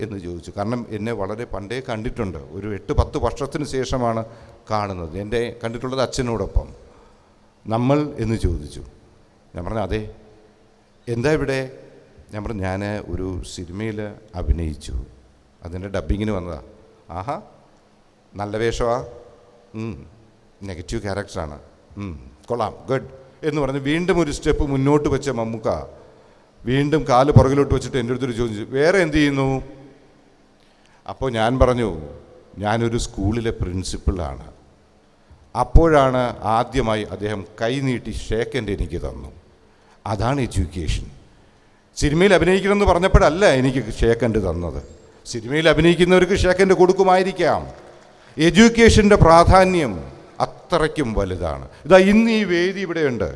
S9: എന്ന് ചോദിച്ചു. കാരണം എന്നെ വളരെ പണ്ടേ കണ്ടിട്ടുണ്ട്, ഒരു 8-10 വർഷത്തിന് ശേഷമാണ് കാണുന്നത്. എൻ്റെ കണ്ടിട്ടുള്ളത് അച്ഛനോടൊപ്പം. നമ്മൾ എന്ന് ചോദിച്ചു. ഞാൻ പറഞ്ഞു അതെ. എന്താ ഇവിടെ? ഞാൻ പറഞ്ഞു ഞാൻ ഒരു സിനിമയിൽ അഭിനയിച്ചു, അതിൻ്റെ ഡബ്ബിങ്ങിന് വന്നതാ. ആഹാ, നല്ല വേഷമാ? നെഗറ്റീവ് ക്യാരക്ടറാണ്. കൊള്ളാം, ഗുഡ് എന്ന് പറഞ്ഞ് വീണ്ടും ഒരു സ്റ്റെപ്പ് മുന്നോട്ട് വെച്ച മമ്മൂക്ക വീണ്ടും കാല് പുറകിലോട്ട് വെച്ചിട്ട് എൻ്റെ അടുത്തൊരു ചോദിച്ചു, വേറെ എന്ത് ചെയ്യുന്നു? അപ്പോൾ ഞാൻ പറഞ്ഞു, ഞാനൊരു സ്കൂളിലെ പ്രിൻസിപ്പളാണ്. അപ്പോഴാണ് ആദ്യമായി അദ്ദേഹം കൈനീട്ടി ഷേക്കൻഡ് എനിക്ക് തന്നു. അതാണ് എഡ്യൂക്കേഷൻ. സിനിമയിൽ അഭിനയിക്കണമെന്ന് പറഞ്ഞപ്പോഴല്ല എനിക്ക് ഷേക്കൻഡ് തന്നത്. സിനിമയിൽ അഭിനയിക്കുന്നവർക്ക് ഷേക്കൻഡ് കൊടുക്കുമായിരിക്കാം. എഡ്യൂക്കേഷൻ്റെ പ്രാധാന്യം അത്രയ്ക്കും വലുതാണ്. ഇതാ ഇന്ന് ഈ വേദി ഇവിടെയുണ്ട്.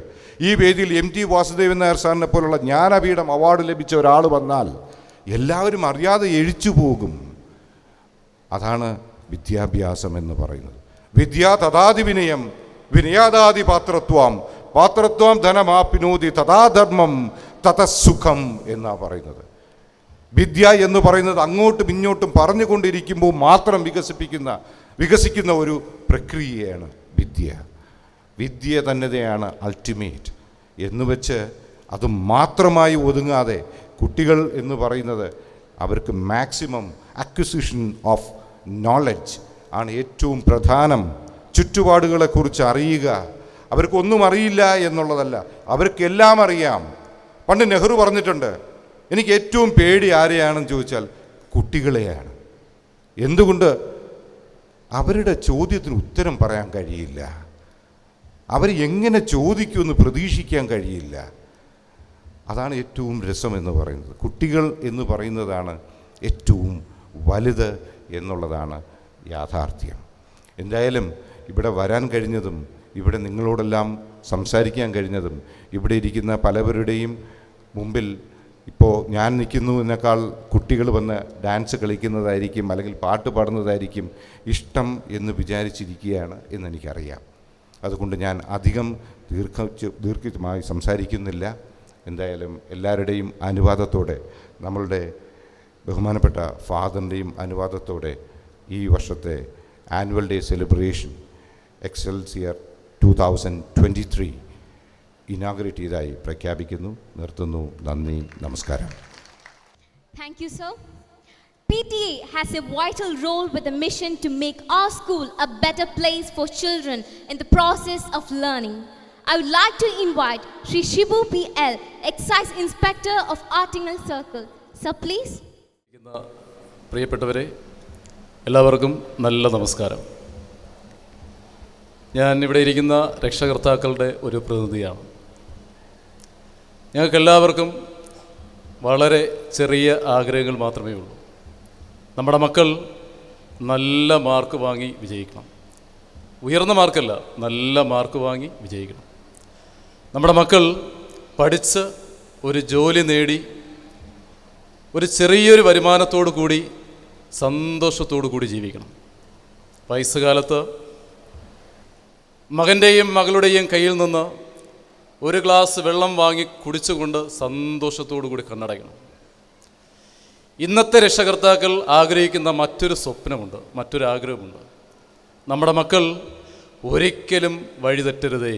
S9: ഈ വേദിയിൽ MT വാസുദേവൻ നായർ സാറിനെ പോലുള്ള ജ്ഞാനപീഠം അവാർഡ് ലഭിച്ച ഒരാൾ വന്നാൽ എല്ലാവരും അറിയാതെ എഴിച്ചു പോകും. അതാണ് വിദ്യാഭ്യാസം എന്ന് പറയുന്നത്. വിദ്യാ തഥാതി വിനയം വിനയാദാതി പാത്രത്വം പാത്രത്വം ധനമാപ്നോതി തഥാധർമ്മം തതസുഖം എന്നാണ് പറയുന്നത്. വിദ്യ എന്ന് പറയുന്നത് അങ്ങോട്ടും ഇങ്ങോട്ടും പറഞ്ഞുകൊണ്ടിരിക്കുമ്പോൾ മാത്രം വികസിക്കുന്ന ഒരു പ്രക്രിയയാണ് വിദ്യ. വിദ്യ തന്നെയാണ് അൾട്ടിമേറ്റ് എന്ന് വെച്ച് അത് മാത്രമായി ഒതുങ്ങാതെ കുട്ടികൾ എന്ന് പറയുന്നത് അവർക്ക് മാക്സിമം അക്വിസിഷൻ ഓഫ് നോളജ് ആണ് ഏറ്റവും പ്രധാനം. ചുറ്റുപാടുകളെക്കുറിച്ച് അറിയുക. അവർക്കൊന്നും അറിയില്ല എന്നുള്ളതല്ല, അവർക്കെല്ലാം അറിയാം. പണ്ട് നെഹ്റു പറഞ്ഞിട്ടുണ്ട്, എനിക്ക് ഏറ്റവും പേടി ആരെയാണെന്ന് ചോദിച്ചാൽ കുട്ടികളെയാണ്. എന്തുകൊണ്ട്? അവരുടെ ചോദ്യത്തിന് ഉത്തരം പറയാൻ കഴിയില്ല. അവർ എങ്ങനെ ചോദിക്കുമെന്ന് പ്രതീക്ഷിക്കാൻ കഴിയില്ല. അതാണ് ഏറ്റവും രസമെന്ന് പറയുന്നത്. കുട്ടികൾ എന്ന് പറയുന്നതാണ് ഏറ്റവും വലുത് എന്നുള്ളതാണ് യാഥാർത്ഥ്യം. എന്തായാലും ഇവിടെ വരാൻ കഴിഞ്ഞതും ഇവിടെ നിങ്ങളോടെല്ലാം സംസാരിക്കാൻ കഴിഞ്ഞതും ഇവിടെ ഇരിക്കുന്ന പലവരുടെയും മുമ്പിൽ ഇപ്പോൾ ഞാൻ നിൽക്കുന്നതിനേക്കാൾ കുട്ടികൾ വന്ന് ഡാൻസ് കളിക്കുന്നതായിരിക്കും അല്ലെങ്കിൽ പാട്ട് പാടുന്നതായിരിക്കും ഇഷ്ടം എന്ന് വിചാരിച്ചിരിക്കുകയാണ് എന്നെനിക്കറിയാം. അതുകൊണ്ട് ഞാൻ അധികം ദീർഘമായി സംസാരിക്കുന്നില്ല. എന്തായാലും എല്ലാവരുടെയും അനുവാദത്തോടെ, നമ്മളുടെ ബഹുമാനപ്പെട്ട ഫാദറിൻ്റെയും അനുവാദത്തോടെ ഈ വർഷത്തെ ആനുവൽ ഡേ സെലിബ്രേഷൻ എക്സൽസിയർ 2023 ഇനാഗറേറ്റ് ചെയ്തതായി പ്രഖ്യാപിക്കുന്നു. നിർത്തുന്നു. നന്ദി, നമസ്കാരം.
S2: Thank you, sir. PTA has a vital role with a mission to make our school a better place for children in the process of learning. I would like to invite Sri Shibu PL, Excise Inspector of Artingal Circle. Sir, please.
S10: പ്രിയപ്പെട്ടവരെ, എല്ലാവർക്കും നല്ല നമസ്കാരം. ഞാൻ ഇവിടെ ഇരിക്കുന്ന രക്ഷകർത്താക്കളുടെ ഒരു പ്രതിനിധിയാണ്. ഞങ്ങൾക്കെല്ലാവർക്കും വളരെ ചെറിയ ആഗ്രഹങ്ങൾ മാത്രമേ ഉള്ളൂ. നമ്മുടെ മക്കൾ നല്ല മാർക്ക് വാങ്ങി വിജയിക്കണം. ഉയർന്ന മാർക്കല്ല, നല്ല മാർക്ക് വാങ്ങി വിജയിക്കണം. നമ്മുടെ മക്കൾ പഠിച്ച് ഒരു ജോലി നേടി ഒരു ചെറിയൊരു വരുമാനത്തോടു കൂടി സന്തോഷത്തോടു കൂടി ജീവിക്കണം. വയസ്സുകാലത്ത് മകൻ്റെയും മകളുടെയും കയ്യിൽ നിന്ന് ഒരു ഗ്ലാസ് വെള്ളം വാങ്ങി കുടിച്ചുകൊണ്ട് സന്തോഷത്തോടു കൂടി കണ്ണടയ്ക്കണം. ഇന്നത്തെ രക്ഷകർത്താക്കൾ ആഗ്രഹിക്കുന്ന മറ്റൊരു സ്വപ്നമുണ്ട്, മറ്റൊരു ആഗ്രഹമുണ്ട്. നമ്മുടെ മക്കൾ ഒരിക്കലും വഴിതെറ്റരുതേ,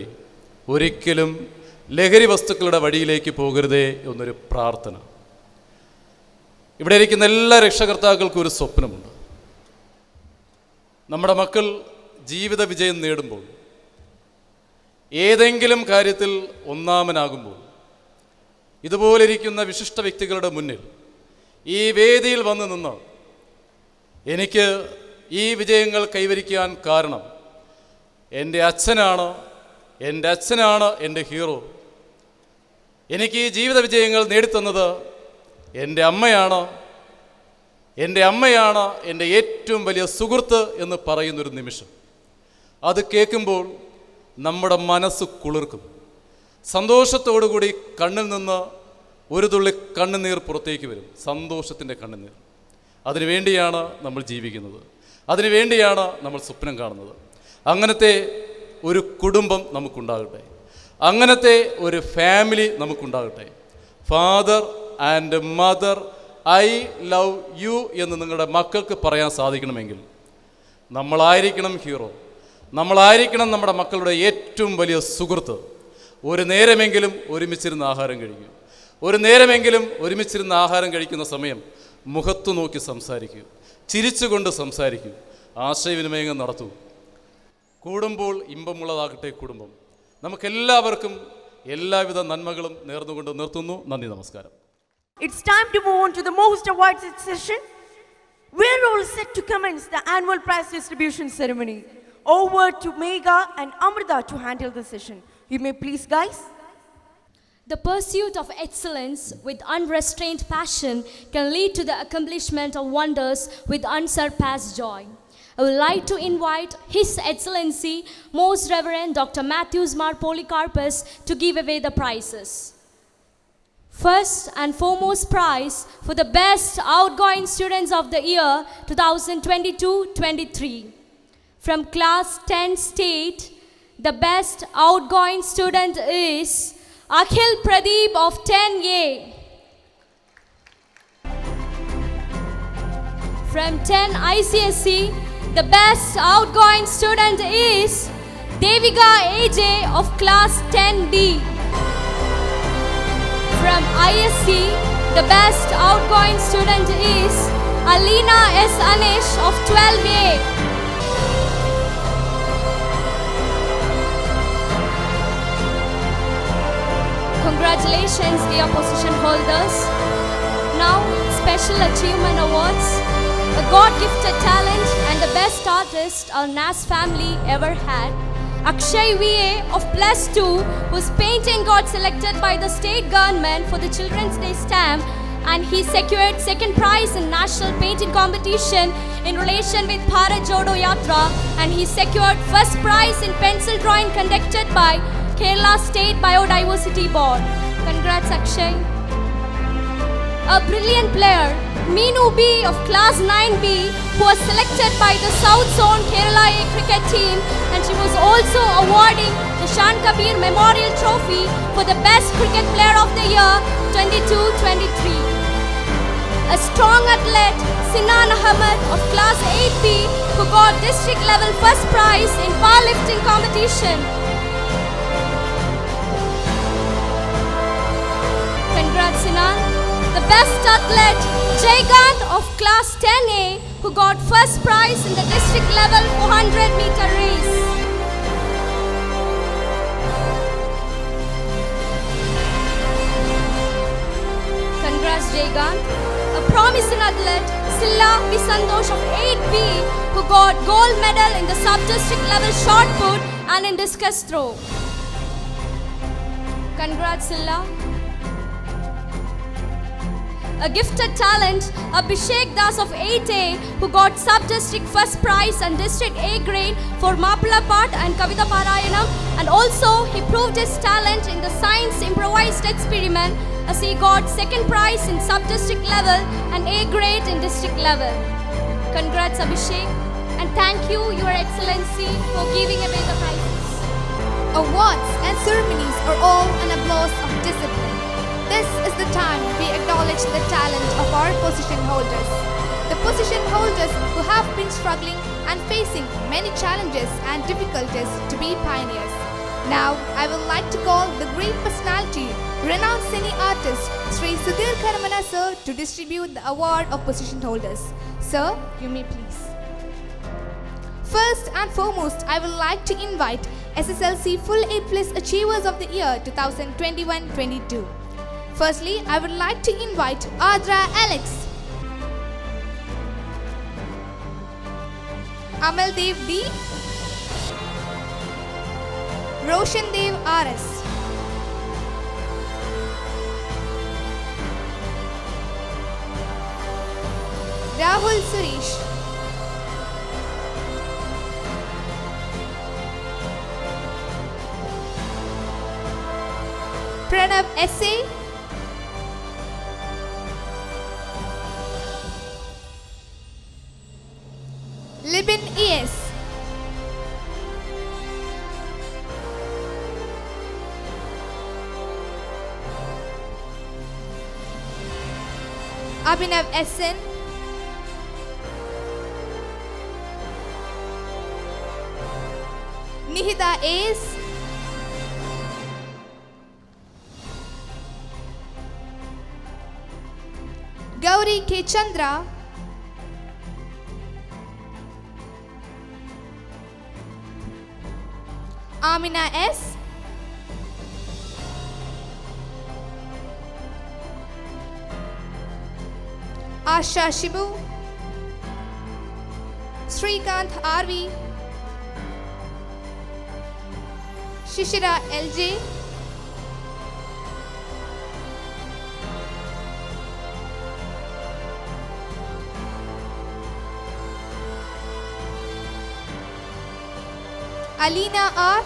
S10: ഒരിക്കലും ലഹരി വസ്തുക്കളുടെ വഴിയിലേക്ക് പോകരുതേ എന്നൊരു പ്രാർത്ഥന. ഇവിടെ ഇരിക്കുന്ന എല്ലാ രക്ഷകർത്താക്കൾക്കും ഒരു സ്വപ്നമുണ്ട്. നമ്മുടെ മക്കൾ ജീവിത വിജയം നേടുമ്പോൾ, ഏതെങ്കിലും കാര്യത്തിൽ ഒന്നാമനാകുമ്പോൾ, ഇതുപോലിരിക്കുന്ന വിശിഷ്ട വ്യക്തികളുടെ മുന്നിൽ ഈ വേദിയിൽ വന്ന് നിന്ന് എനിക്ക് ഈ വിജയങ്ങൾ കൈവരിക്കാൻ കാരണം എൻ്റെ അച്ഛനാണ് എൻ്റെ ഹീറോ. എനിക്ക് ഈ ജീവിത വിജയങ്ങൾ നേടിത്തന്നത് എൻ്റെ അമ്മയാണ് എൻ്റെ ഏറ്റവും വലിയ സുഹൃത്ത് എന്ന് പറയുന്നൊരു നിമിഷം. അത് കേൾക്കുമ്പോൾ നമ്മുടെ മനസ്സ് കുളിർക്കും. സന്തോഷത്തോടുകൂടി കണ്ണിൽ നിന്ന് ഒരു തുള്ളി കണ്ണുനീർ പുറത്തേക്ക് വരും, സന്തോഷത്തിൻ്റെ കണ്ണുനീർ. അതിനുവേണ്ടിയാണ് നമ്മൾ ജീവിക്കുന്നത്, അതിനുവേണ്ടിയാണ് നമ്മൾ സ്വപ്നം കാണുന്നത്. അങ്ങനത്തെ ഒരു കുടുംബം നമുക്കുണ്ടാകട്ടെ, അങ്ങനത്തെ ഒരു ഫാമിലി നമുക്കുണ്ടാകട്ടെ. Father and mother, I love you എന്ന് നിങ്ങളുടെ മക്കൾക്ക് പറയാൻ സാധിക്കണമെങ്കിൽ നമ്മളായിരിക്കണം ഹീറോ, നമ്മളായിരിക്കണം നമ്മുടെ മക്കളുടെ ഏറ്റവും വലിയ സുഹൃത്ത്. ഒരു നേരമെങ്കിലും ഒരുമിച്ചിരുന്ന് ആഹാരം കഴിക്കും, ഒരു നേരമെങ്കിലും ഒരുമിച്ചിരുന്ന് ആഹാരം കഴിക്കുന്ന സമയം മുഖത്തു നോക്കി സംസാരിക്കൂ, ചിരിച്ചുകൊണ്ട് സംസാരിക്കൂ, ആശയവിനിമയങ്ങൾ നടത്തൂ. കൂടുമ്പോൾ ഇമ്പമുള്ളതാകട്ടെ കുടുംബം. നമുക്കെല്ലാവർക്കും എല്ലാവിധ നന്മകളും നേർന്നുകൊണ്ട് നിർത്തുന്നു. നന്ദി, നമസ്കാരം.
S1: It's time to move on to the most awarded session. We're all set to commence the annual prize distribution ceremony. over to Megha and Amrita to handle the session. You may please, guys.
S11: The pursuit of excellence with unrestrained passion can lead to the accomplishment of wonders with unsurpassed joy. I would like to invite His Excellency, Most Reverend Dr. Matthews Mar Polycarpus to give away the prizes. First and foremost prize for the best outgoing students of the year 2022-23. From class 10 state, the best outgoing student is Akhil Pradeep of 10A. From 10 ICSE, the best outgoing student is Devika AJ of class 10D. From ISC, the best outgoing student is Alina S. Anish of 12A. Congratulations, dear position holders. Now, Special Achievement Awards. A God-gifted talent and the best artist our NAS family ever had. Akshay VA of +2, whose painting got selected by the state government for the Children's Day stamp, and he secured second prize in national painting competition in relation with Bharat Jodo Yatra, and he secured first prize in pencil drawing conducted by Kerala State Biodiversity Board. Congrats, Akshay. A brilliant player, Meenu B of class 9B, who was selected by the South Zone Kerala A cricket team, and she was also awarding the Shan Kabir Memorial Trophy for the Best Cricket Player of the Year 22-23. A strong athlete, Sinan Ahmed of class 8B, who got district level first prize in powerlifting competition. Congrats, Sinan. The best athlete, Jaygant of class 10A, who got first prize in the district level 400-meter race. Congrats, Jaygant. A promising athlete, Silla Visandosh of 8B, who got gold medal in the sub-district level shot put and in discus throw. Congrats, Silla. A gifted talent, Abhishek Das of 8A, who got sub-district first prize and district A grade for Mapala Part and Kavita Parayanam, and also he proved his talent in the science improvised experiment as he got second prize in sub-district level and A grade in district level. Congrats, Abhishek, and thank you, Your Excellency, for giving away the prizes.
S12: Awards and ceremonies are all an applause of discipline. This is the time we acknowledge the talent of our position holders. The position holders who have been struggling and facing many challenges and difficulties to be pioneers. Now, I would like to call the great personality, renowned cine artist, Sri Sudhir Karamana sir, to distribute the award of position holders. Sir, you may please. First and foremost, I would like to invite SSLC Full A+ Achievers of the Year 2021-22. Firstly, I would like to invite Adra Alex, Amal Dev D, Roshan Dev RS, Rahul Suresh, Pranav S.A., Libin E.S., Abhinav S.N., Nihita A.S., Gauri K. Chandra, Amina S., Asha Shibu, Srikanth R.V., Shishira LJ, Alina R,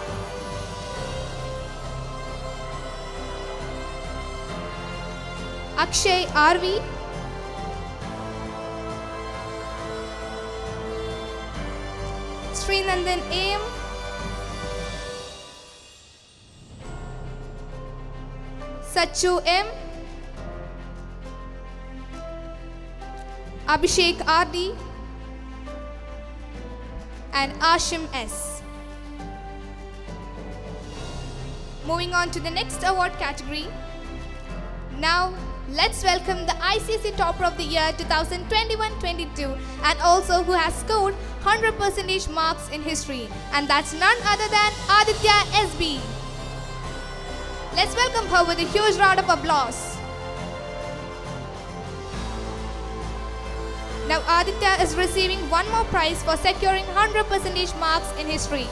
S12: Akshay RV, Srinandan AM, Sachu M, Abhishek RD, and Ashim S. Moving on to the next award category. Now, let's welcome the ICSE Topper of the Year 2021-22 and also who has scored 100% marks in history, and that's none other than Aditya SB. Let's welcome her with a huge round of applause. Now Aditya is receiving one more prize for securing 100% marks in history.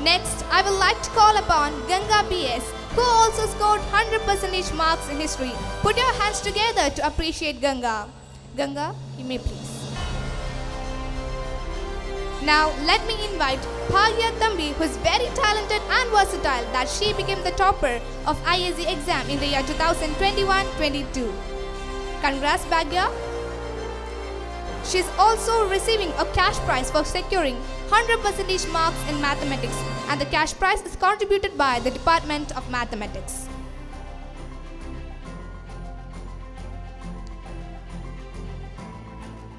S12: Next, I would like to call upon Ganga BS, who also scored 100% marks in history. Put your hands together to appreciate Ganga. Ganga, you may please. Now, let me invite Bhagya Thambi, who is very talented and versatile, that she became the topper of ISE exam in the year 2021-22. Congrats, Bhagya. She is also receiving a cash prize for securing 100% marks in mathematics, and the cash prize is contributed by the Department of Mathematics.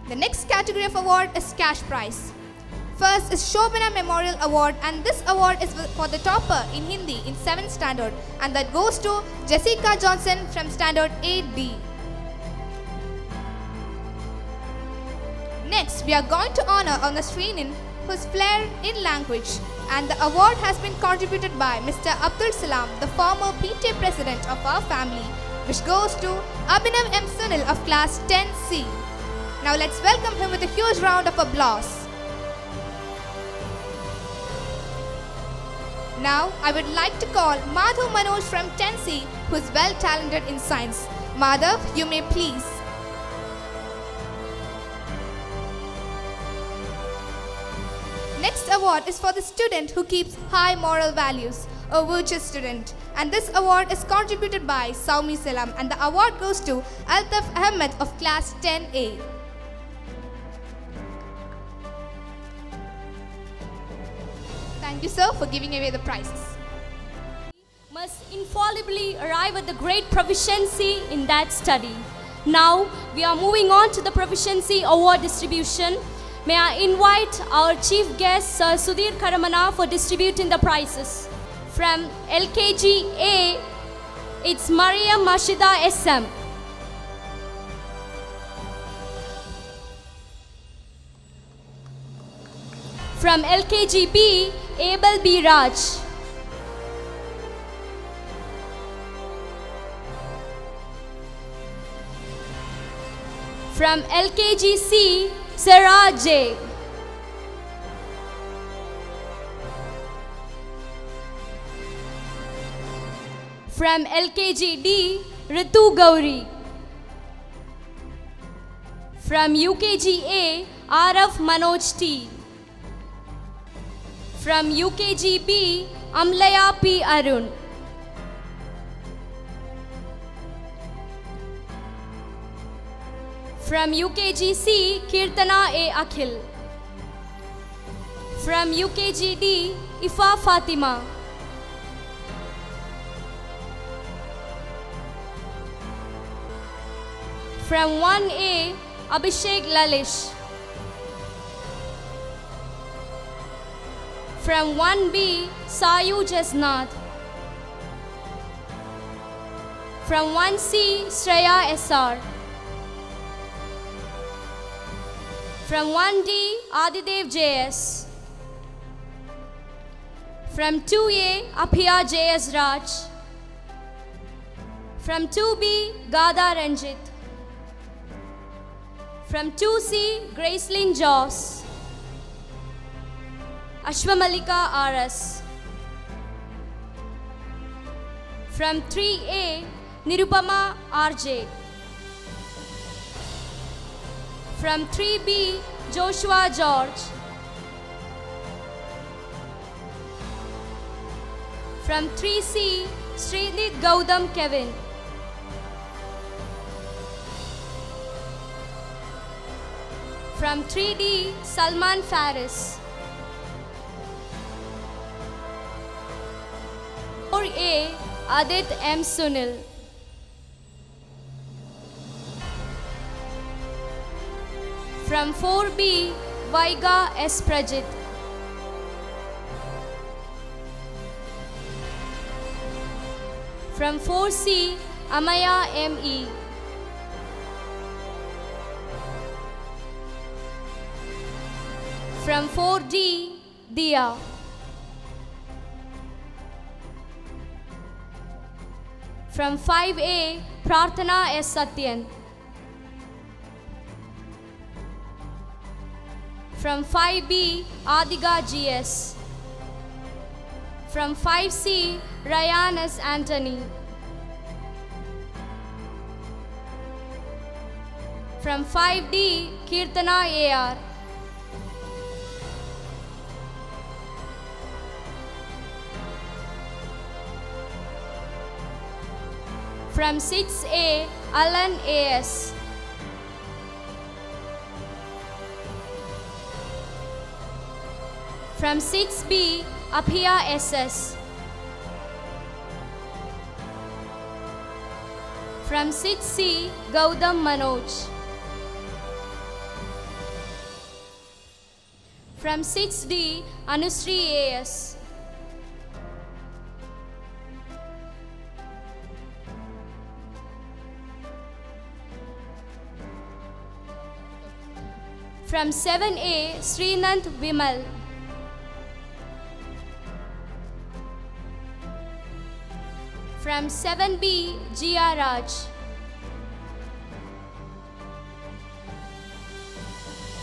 S12: The next category of award is cash prize. First is Shobana Memorial Award, and this award is for the topper in Hindi in 7th standard, and that goes to Jessica Johnson from standard 8D. Next, we are going to honor Anga Srinin, who's fluent in language, and the award has been contributed by Mr. Abdul Salam, the former PTA president of our family, which goes to Abhinav M. Sunil of class 10C. Now let's welcome him with a huge round of applause. Now I would like to call Madhav Manoj from 10C, who is well talented in science. Madhav, you may please. Next award is for the student who keeps high moral values, a virtuous student. And this award is contributed by Saumi Salam, and the award goes to Altaf Ahmed of class 10A. Thank you, sir, for giving away the prizes.
S11: Must infallibly arrive at the great proficiency in that study. Now we are moving on to the proficiency award distribution. May I invite our chief guest, Sir Sudhir Karamana, for distributing the prizes. From LKG A, it's Maria Mashida SM. From LKG B, Abel B. Raj. From LKG C, Sarah J. From LKG D, Ritu Gauri. From UKG A, Araf Manoj T. From UKG B, Amlaya P. Arun. From UKG C, Kirtana A. Akhil. From UKG D, Ifa Fatima. From 1A, Abhishek Lalish. From 1B, Sayu Jasnath. From 1C, Shreya SR. From 1D, Adidev JS. From 2A, Abhiya JS Raj. From 2B, Gada Ranjit. From 2C, Gracelyn Joss. Ashwamalika RS. From 3A, Nirupama RJ. From 3B, Joshua George. From 3C, Srinit Gautam Kevin. From 3D, Salman Faris. 4A, Adit M. Sunil. From 4B, Vaiga S. Prajit. From 4C, Amaya M.E. From 4D, Dia. From 5A, Prarthana S. Satyan. From 5B, Adiga GS. From 5C, Ryan S. Anthony. From 5D, Kirtana AR. From 6A, Alan AS. From 6B, Abhiya SS. From 6C, Gautam Manoj. From 6D, Anushree AS. From 7A, Srinant Vimal. From 7B, Jia Raj.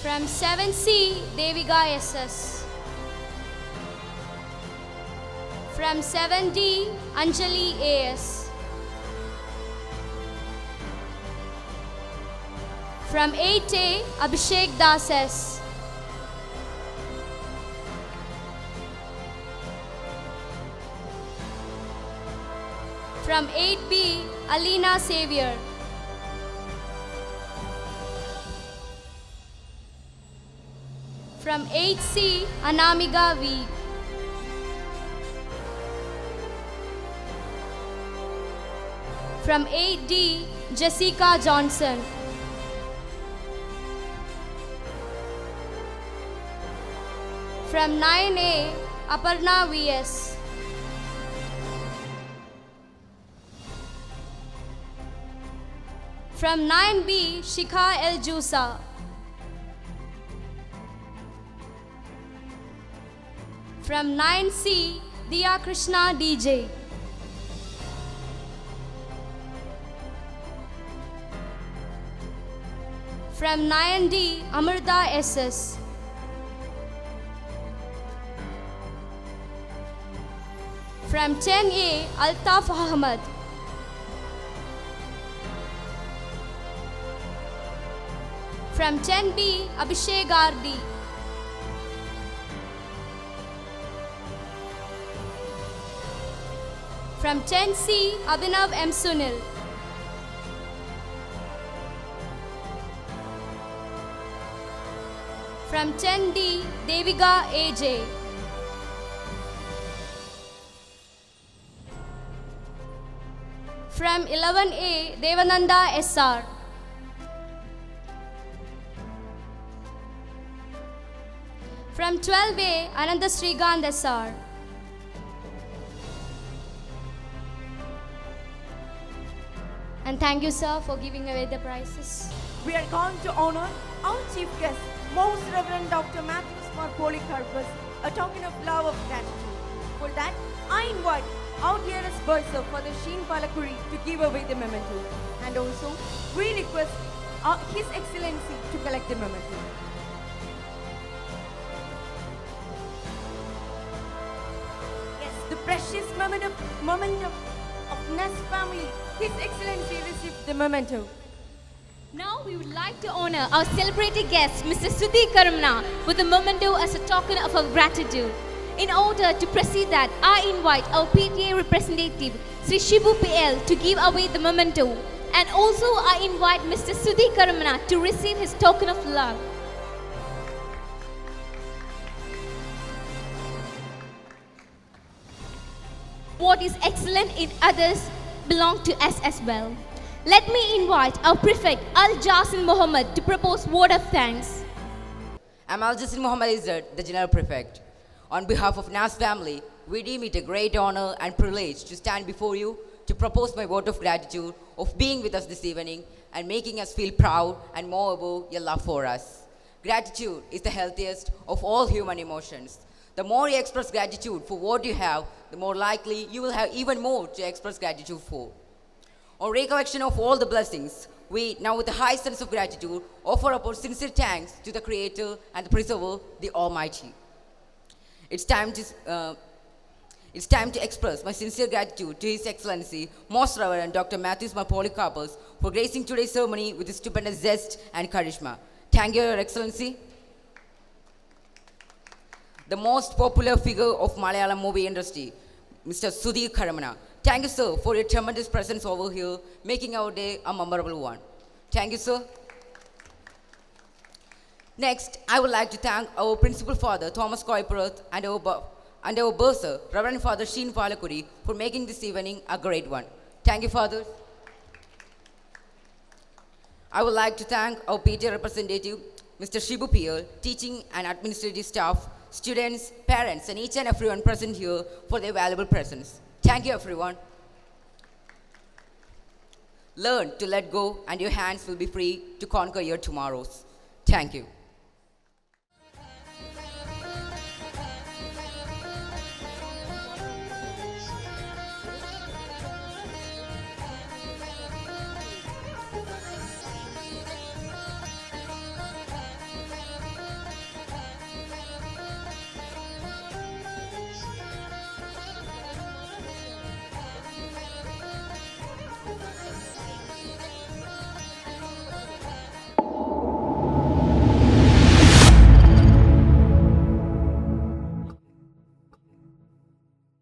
S11: From 7C, Deviga SS. From 7D, Anjali AS. From 8A, Abhishek Das S. From 8B, Alina Xavier. From 8C, Anamiga V. From 8D, Jessica Johnson. From 9A, Aparna VS. From 9B, Shikha El Jusa. From 9C, Diya Krishna DJ. From 9D, Amrita SS. From 10A, Altaf Ahmad. From 10B, Abhishek Gardi. From 10C, Abhinav M. Sunil. From 10D, Deviga AJ. From 11A, Devananda SR. From 12A, Ananda Srigand SR. And thank you, sir, for giving away the prizes.
S1: We are going to honor our chief guest, Most Reverend Dr. Matthews Polycarpus, a token of love of gratitude. For that, I invite our dearest bursar, Father Sheen Palakuri, to give away the memento. And also, we request His Excellency to collect the memento. Yes, the precious memento of Nest family. His Excellency received the memento.
S2: Now we would like to honor our celebrated guest, Mr. Sudhi Karamana, with a memento as a token of our gratitude. In order to proceed that, I invite our PTA representative, Sri Shibu PL, to give away the memento. And also I invite Mr. Sudhi Karamana to receive his token of love. What is excellent in others belongs to us as well. Let me invite our prefect Al Jasin Mohammed to propose word of thanks.
S13: I'm Al Jasin Mohammed Izzat, the General Prefect. On behalf of NAS family, we deem it a great honor and privilege to stand before you to propose my vote of gratitude of being with us this evening and making us feel proud and moreover your love for us. Gratitude is the healthiest of all human emotions. The more you express gratitude for what you have, the more likely you will have even more to express gratitude for. On recollection of all the blessings, we now with a high sense of gratitude offer up our sincere thanks to the Creator and the Preserver, the Almighty. It's time to express my sincere gratitude to His Excellency, Most Reverend Dr. Matthews Mar Polycarpus, for gracing today's ceremony with his stupendous zest and charisma. Thank you, Your Excellency. The most popular figure of Malayalam movie industry, Mr. Sudhi Karamana. Thank you, sir, for your tremendous presence over here, making our day a memorable one. Thank you, sir. Next, I would like to thank our Principal Father, Thomas Koipurath, and our bursar, Reverend Father Sheen Valakuri, for making this evening a great one. Thank you, fathers. I would like to thank our PTA representative, Mr. Shibu Piyal, teaching and administrative staff, students, parents, and each and everyone present here for their valuable presence. Thank you, everyone. Learn to let go, and your hands will be free to conquer your tomorrows. Thank you.